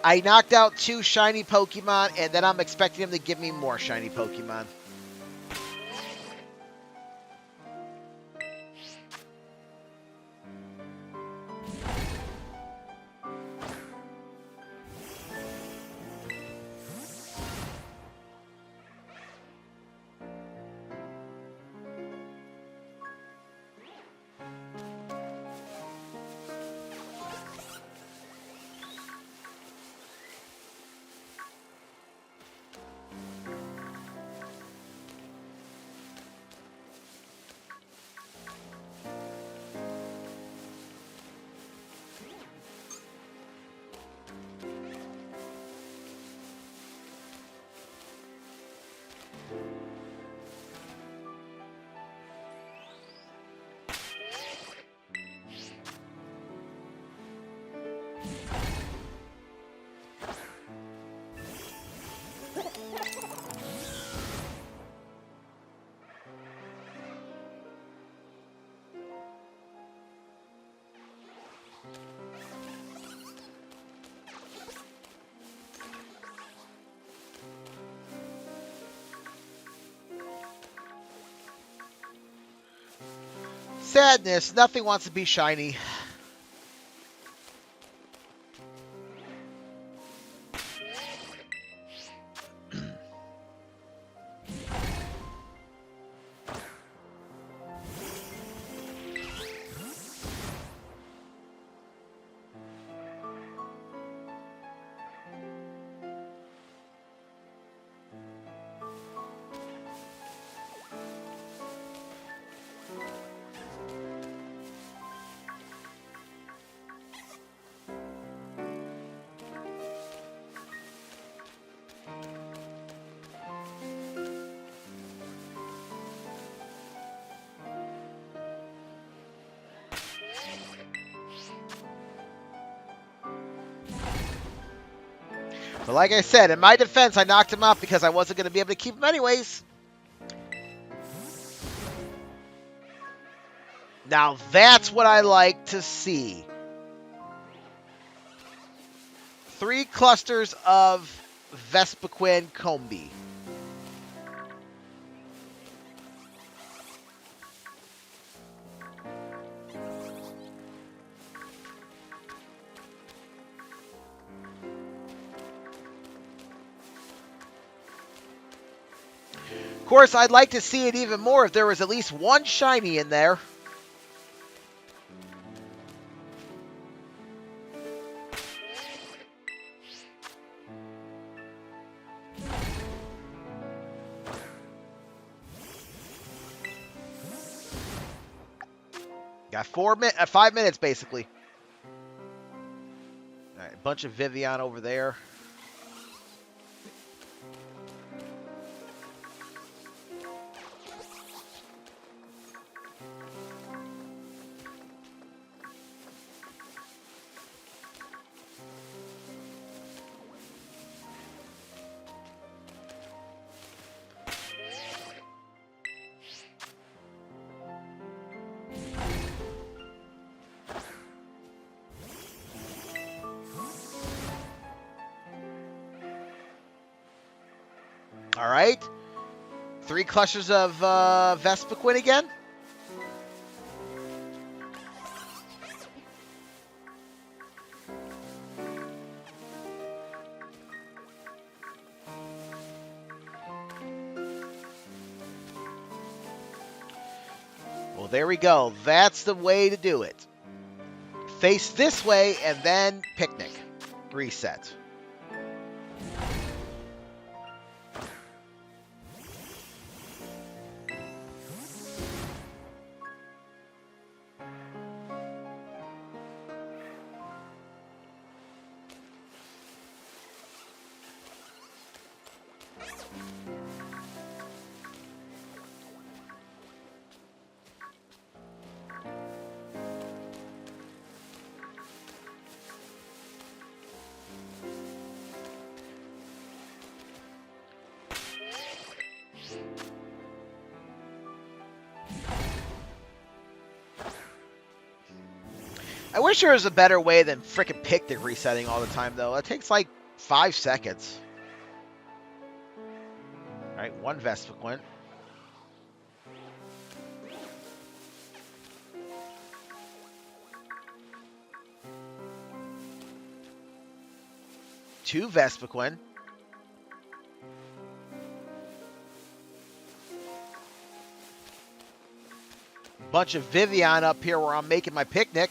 I knocked out 2 shiny Pokemon, and then I'm expecting him to give me more shiny Pokemon. sadness, nothing wants to be shiny. But like I said, in my defense, I knocked him out because I wasn't going to be able to keep him anyways. Now that's what I like to see. 3 clusters of Vespiquen Combi. Of course, I'd like to see it even more if there was at least one shiny in there. Got 5 minutes, basically. All right, a bunch of Vivian over there. All right. 3 clusters of Vespiquen again. Well, there we go. That's the way to do it. Face this way and then picnic. Reset. I wish there was a better way than frickin' picnic resetting all the time, though. It takes like 5 seconds. All right, 1 Vespiquen. Two Vespiquen. Bunch of Vivian up here where I'm making my picnic.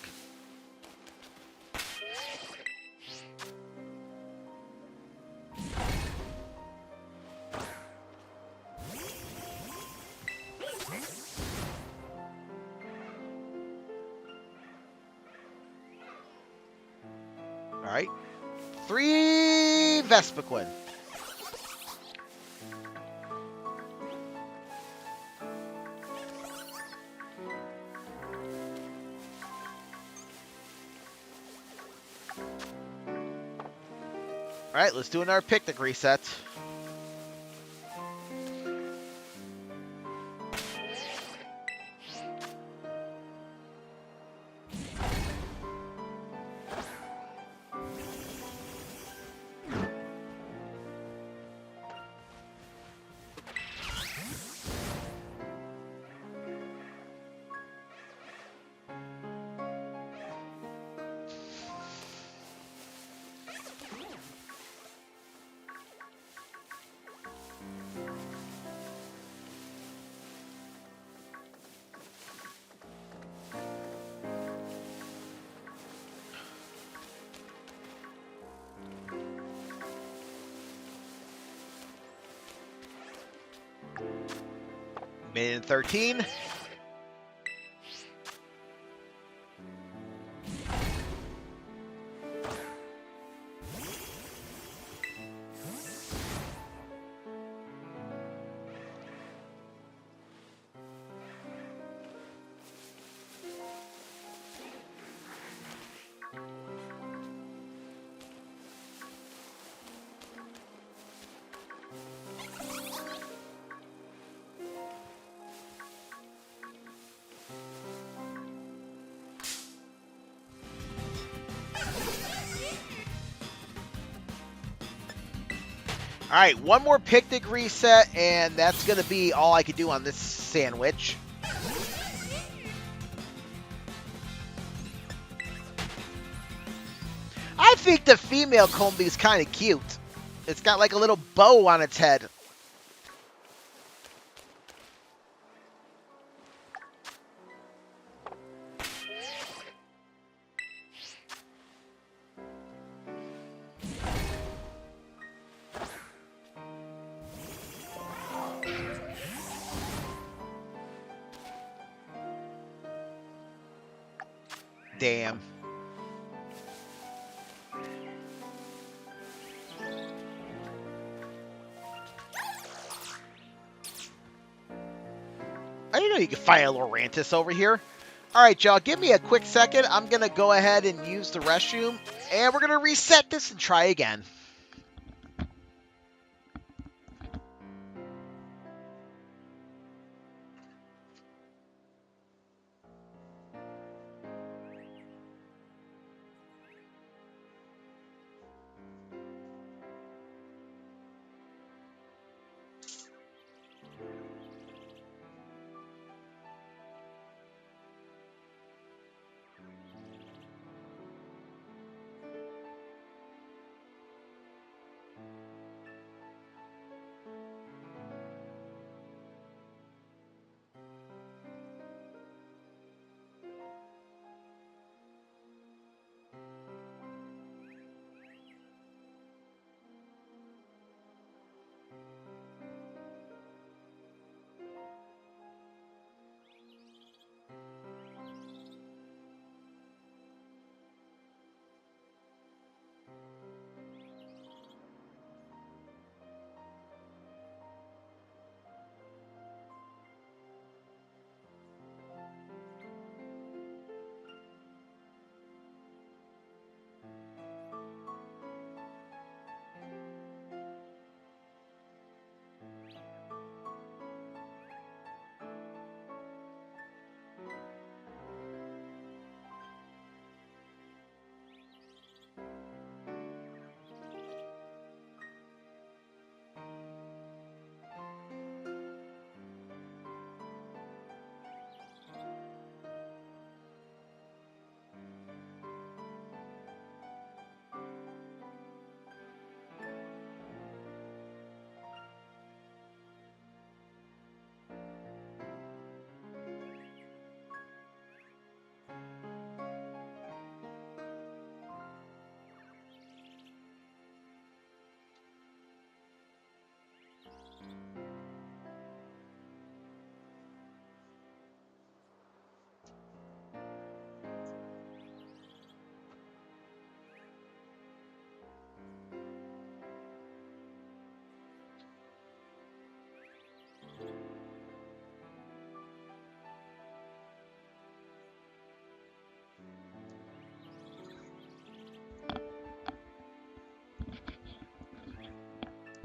All right. 3 Vespiquen. All right, let's do another picnic reset. Made it in 13. All right, one more picnic reset, and that's going to be all I could do on this sandwich. I think the female Combi is kind of cute. It's got like a little bow on its head. Damn. I didn't know you could find a Lorantis over here. All right, y'all, give me a quick second. I'm going to go ahead and use the restroom, and we're going to reset this and try again.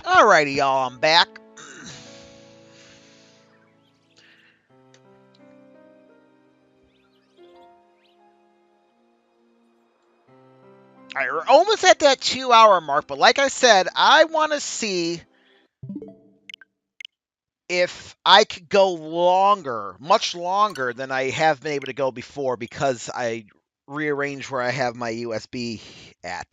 Alrighty, y'all, I'm back. All right, we're almost at that 2-hour mark, but like I said, I want to see if I could go longer, much longer than I have been able to go before because I rearranged where I have my USB at.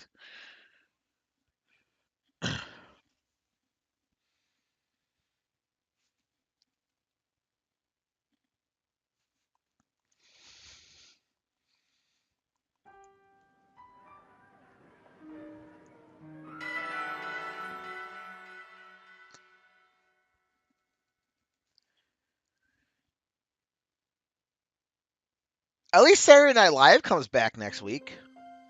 At least Saturday Night Live comes back next week.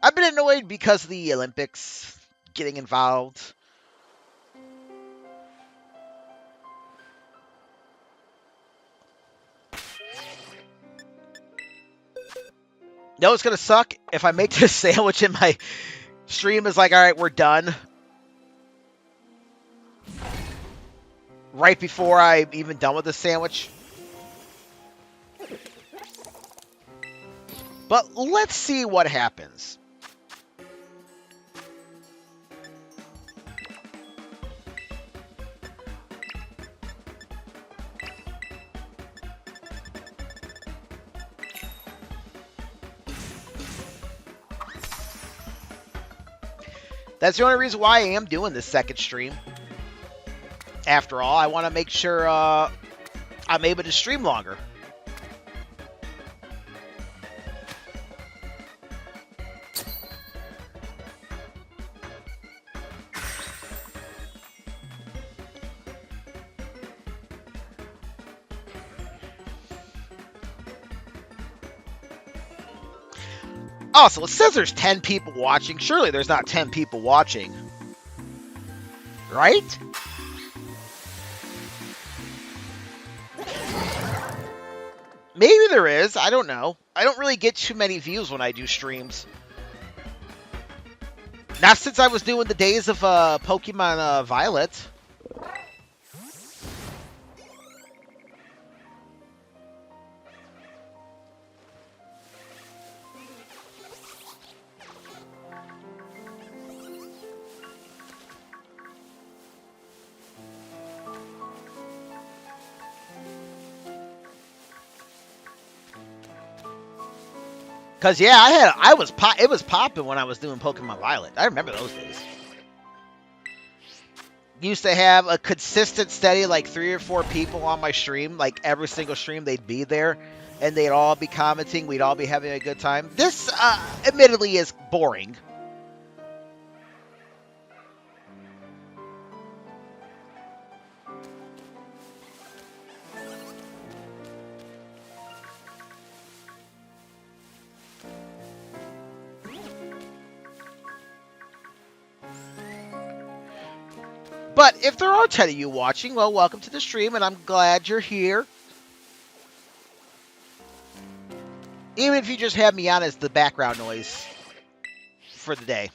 I've been annoyed because of the Olympics getting involved. No, it's gonna suck if I make this sandwich and my stream is like, all right, we're done. Right before I'm even done with the sandwich. But let's see what happens. That's the only reason why I am doing this second stream. After all, I want to make sure I'm able to stream longer. Also, it says there's 10 people watching. Surely there's not 10 people watching. Right? Maybe there is. I don't know. I don't really get too many views when I do streams. Not since I was doing the days of Pokemon Violet. Cause yeah, it was popping when I was doing Pokemon Violet. I remember those days. Used to have a consistent, steady, like 3 or 4 people on my stream. Like every single stream, they'd be there, and they'd all be commenting. We'd all be having a good time. This, admittedly, is boring. But if there are 10 of you watching, well, welcome to the stream, and I'm glad you're here. Even if you just have me on as the background noise for the day.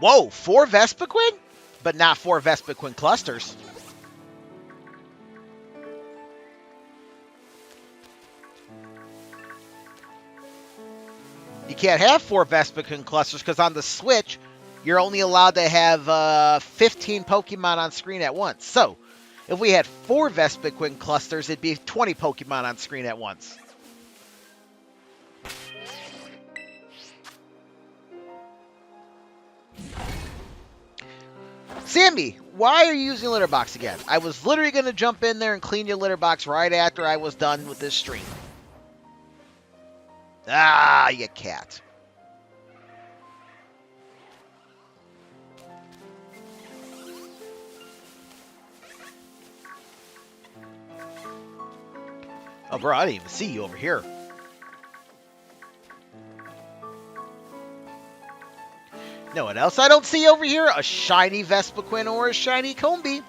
Whoa, 4 Vespiquen? But not 4 Vespiquen clusters. You can't have 4 Vespiquen clusters because on the Switch, you're only allowed to have 15 Pokemon on screen at once. So, if we had 4 Vespiquen clusters, it'd be 20 Pokemon on screen at once. Sammy, why are you using litter box again? I was literally going to jump in there and clean your litter box right after I was done with this stream. Ah, you cat. Oh, bro, I didn't even see you over here. No one else I don't see over here? A shiny Vespiquen or a shiny Combee.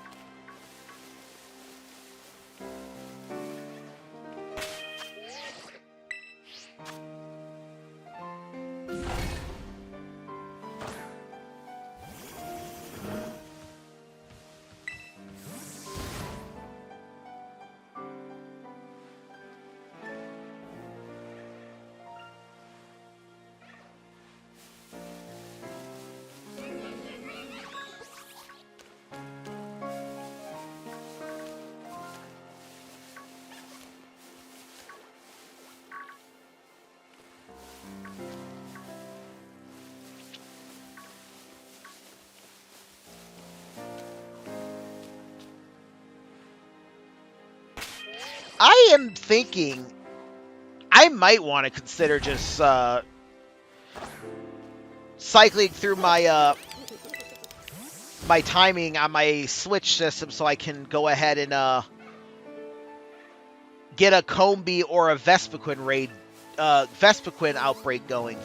I am thinking I might want to consider just cycling through my my timing on my Switch system so I can go ahead and get a Combee or a Vespiquen outbreak going.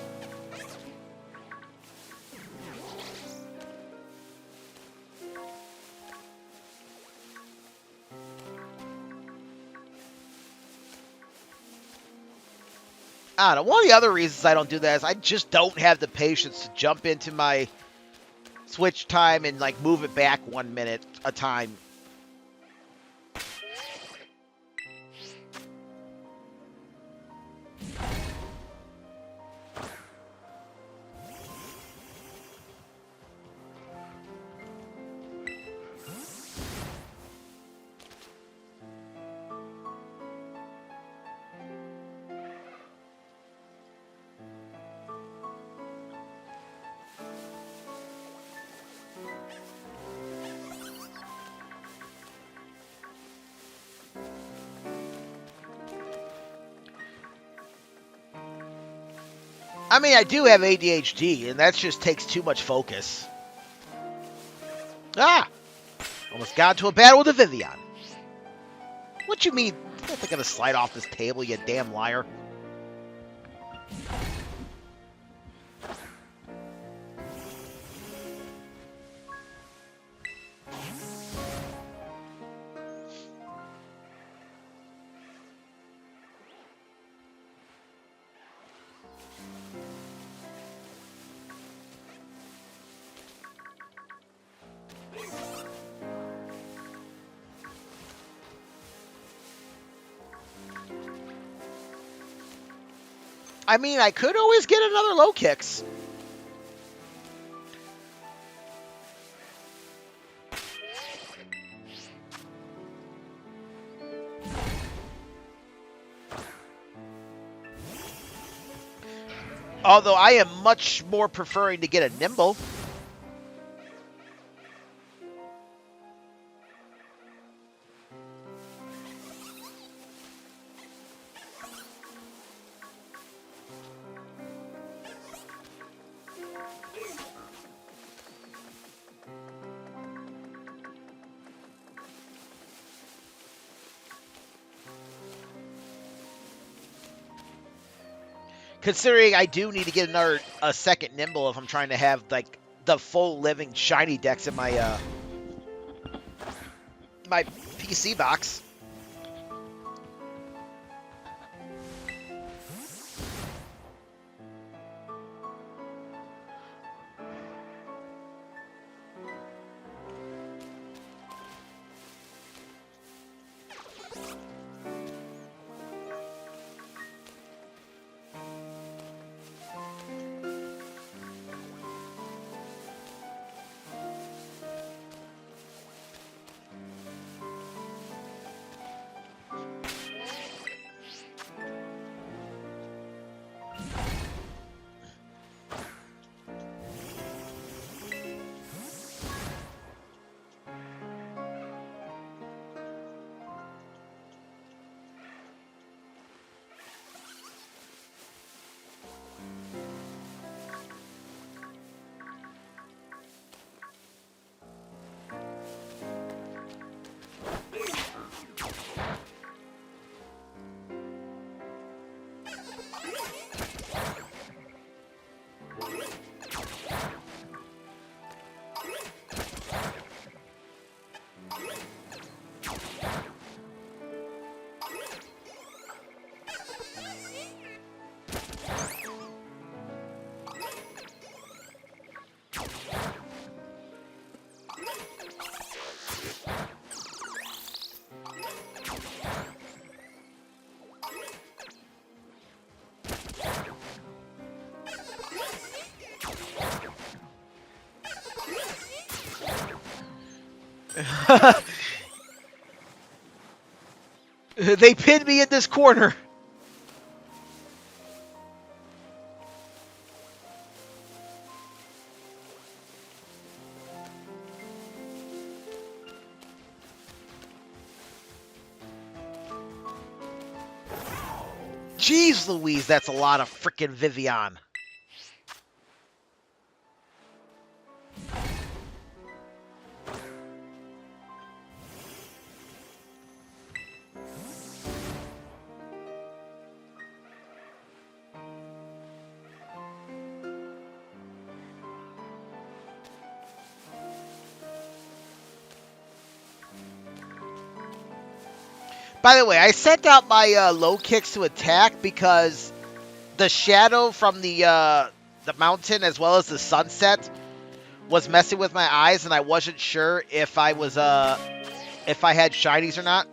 I don't know. One of the other reasons I don't do that is I just don't have the patience to jump into my Switch time and like move it back 1 minute a time. I mean, I do have ADHD, and that just takes too much focus. Ah! Almost got into a battle with a Vivian. What you mean? I'm not gonna slide off this table, you damn liar. I mean, I could always get another low kicks. Although I am much more preferring to get a Nimble. Considering I do need to get a second Nimble if I'm trying to have like the full living shiny decks in my my PC box. They pinned me in this corner. Jeez Louise, that's a lot of frickin' Vivian. By the way, I sent out my low kicks to attack because the shadow from the mountain as well as the sunset was messing with my eyes, and I wasn't sure if I was if I had shinies or not.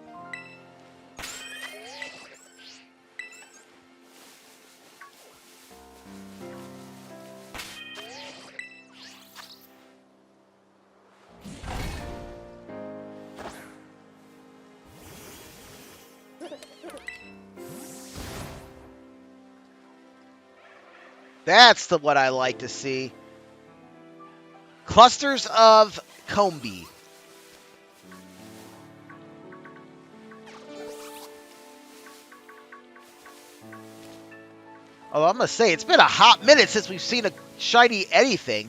That's the what I like to see. Clusters of Combi. Oh, I'm gonna say it's been a hot minute since we've seen a shiny anything.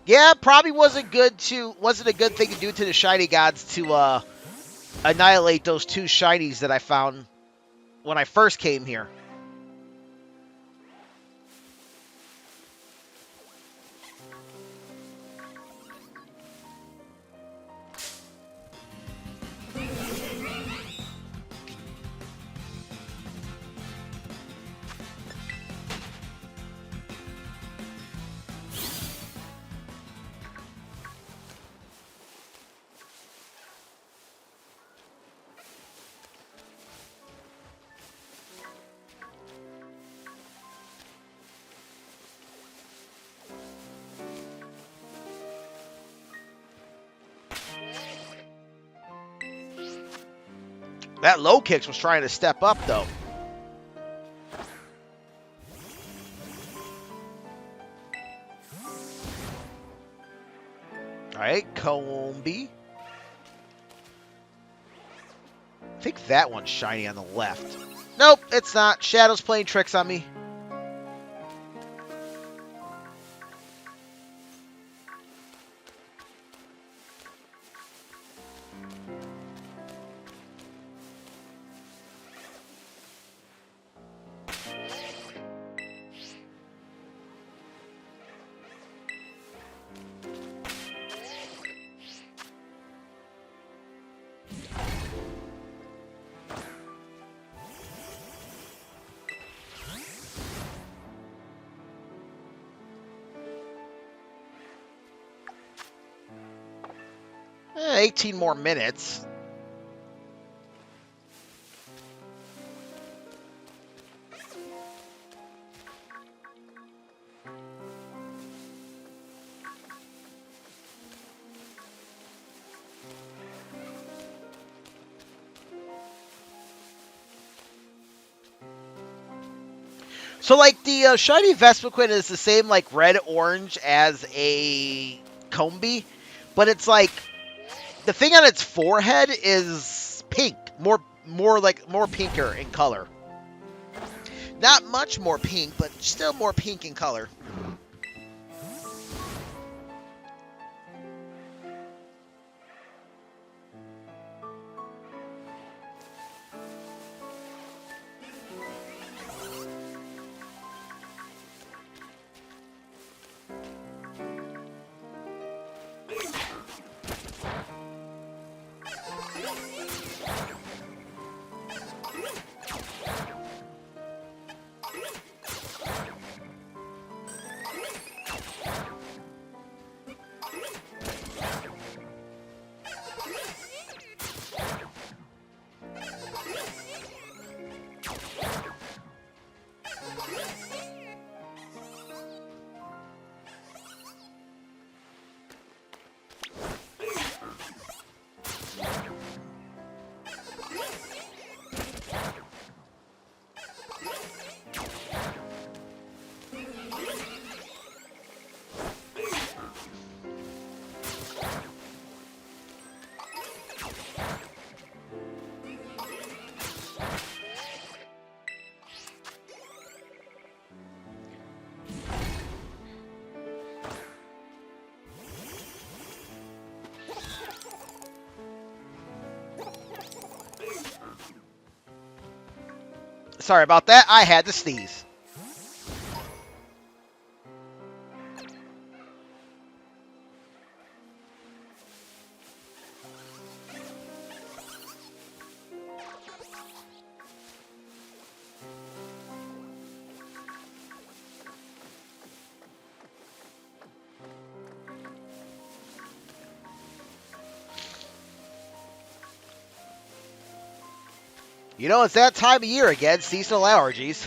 Yeah, probably wasn't a good thing to do to the shiny gods to annihilate those 2 shinies that I found when I first came here. That low kicks was trying to step up, though. All right, Combi. I think that one's shiny on the left. Nope, it's not. Shadow's playing tricks on me. Eh, 18 more minutes. So, like, the shiny Vespiquen is the same, like, red-orange as a Combi, but it's like, the thing on its forehead is pink. More pinker in color. Not much more pink, but still more pink in color. Sorry about that. I had to sneeze. You know, it's that time of year again, seasonal allergies.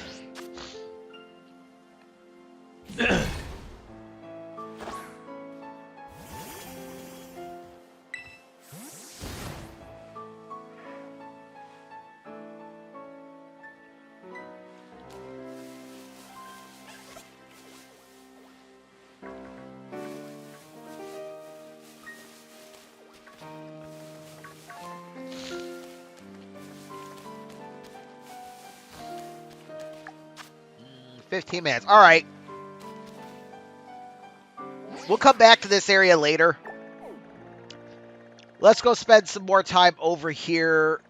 15 minutes. All right. We'll come back to this area later. Let's go spend some more time over here.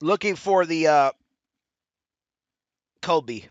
Looking for the Kobe.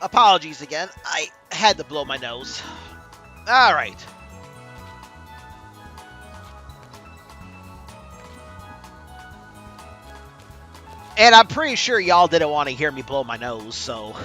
Apologies again. I had to blow my nose. All right. And I'm pretty sure y'all didn't want to hear me blow my nose, so...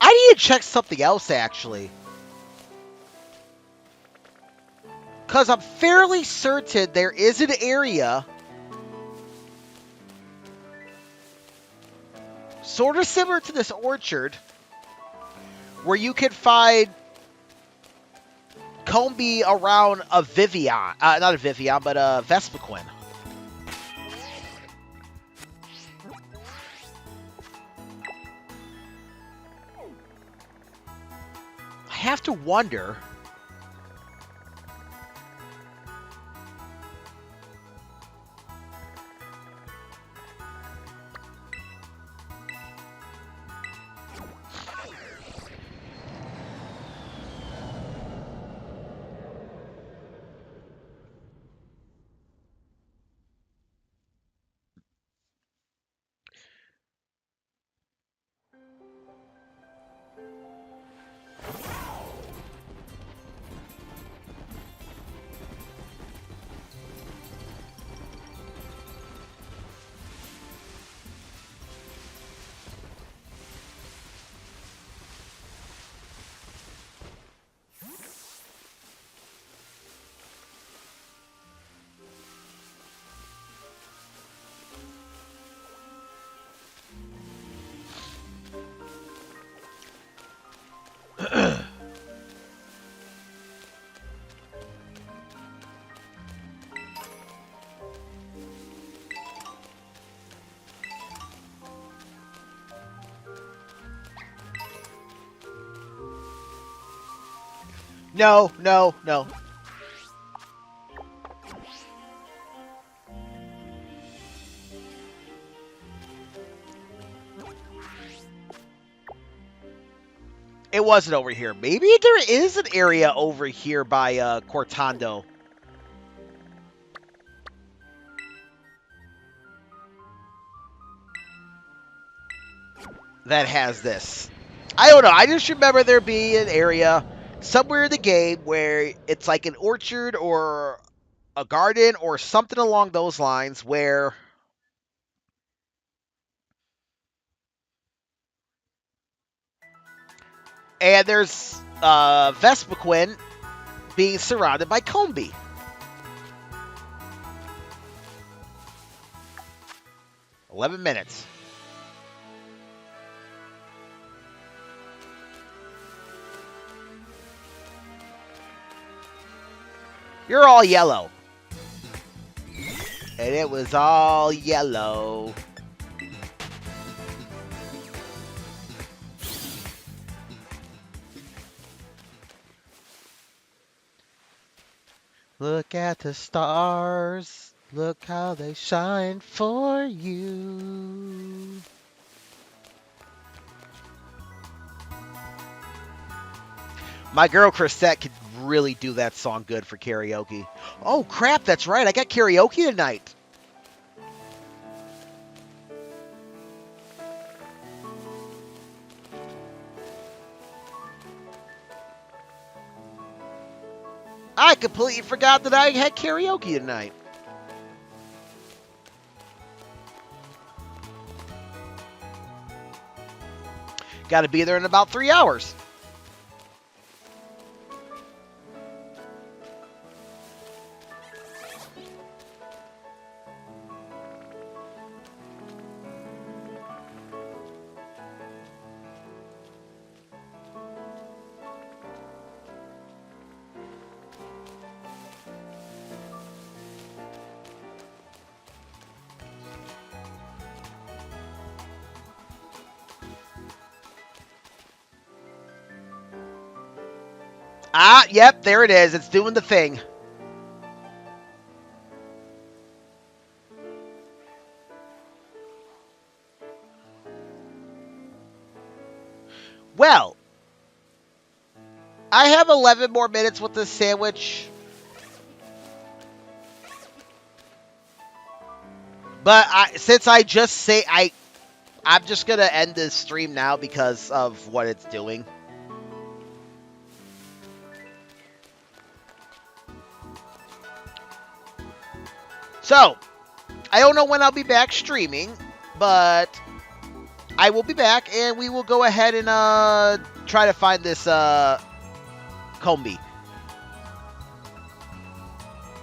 I need to check something else, actually. Because I'm fairly certain there is an area sort of similar to this orchard where you can find Combi around a Vivian. Not a Vivian, but a Vespiquen. I have to wonder... No, no, no. It wasn't over here. Maybe there is an area over here by Cortando that has this. I don't know. I just remember there being an area somewhere in the game where it's like an orchard or a garden or something along those lines where... And there's Vespiquen being surrounded by Combee. "11 minutes. You're all yellow. And it was all yellow. Look at the stars. Look how they shine for you. My girl Chrisette could really do that song good for karaoke. Oh, crap, that's right. I got karaoke tonight. I completely forgot that I had karaoke tonight. Got to be there in about 3 hours. Ah, yep, there it is. It's doing the thing. Well, I have 11 more minutes with this sandwich. But since I just say I'm just going to end this stream now because of what it's doing. So, I don't know when I'll be back streaming, but I will be back, and we will go ahead and try to find this Combee.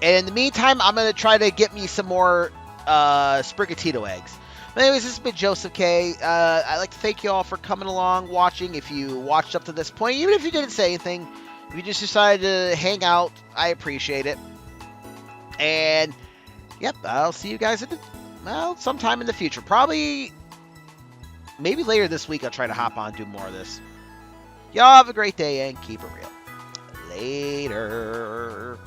And in the meantime, I'm going to try to get me some more Sprigatito eggs. But anyways, this has been Joseph K. I'd like to thank you all for coming along, watching. If you watched up to this point, even if you didn't say anything, if you just decided to hang out, I appreciate it. And yep, I'll see you guys sometime in the future. Probably, maybe later this week, I'll try to hop on and do more of this. Y'all have a great day and keep it real. Later.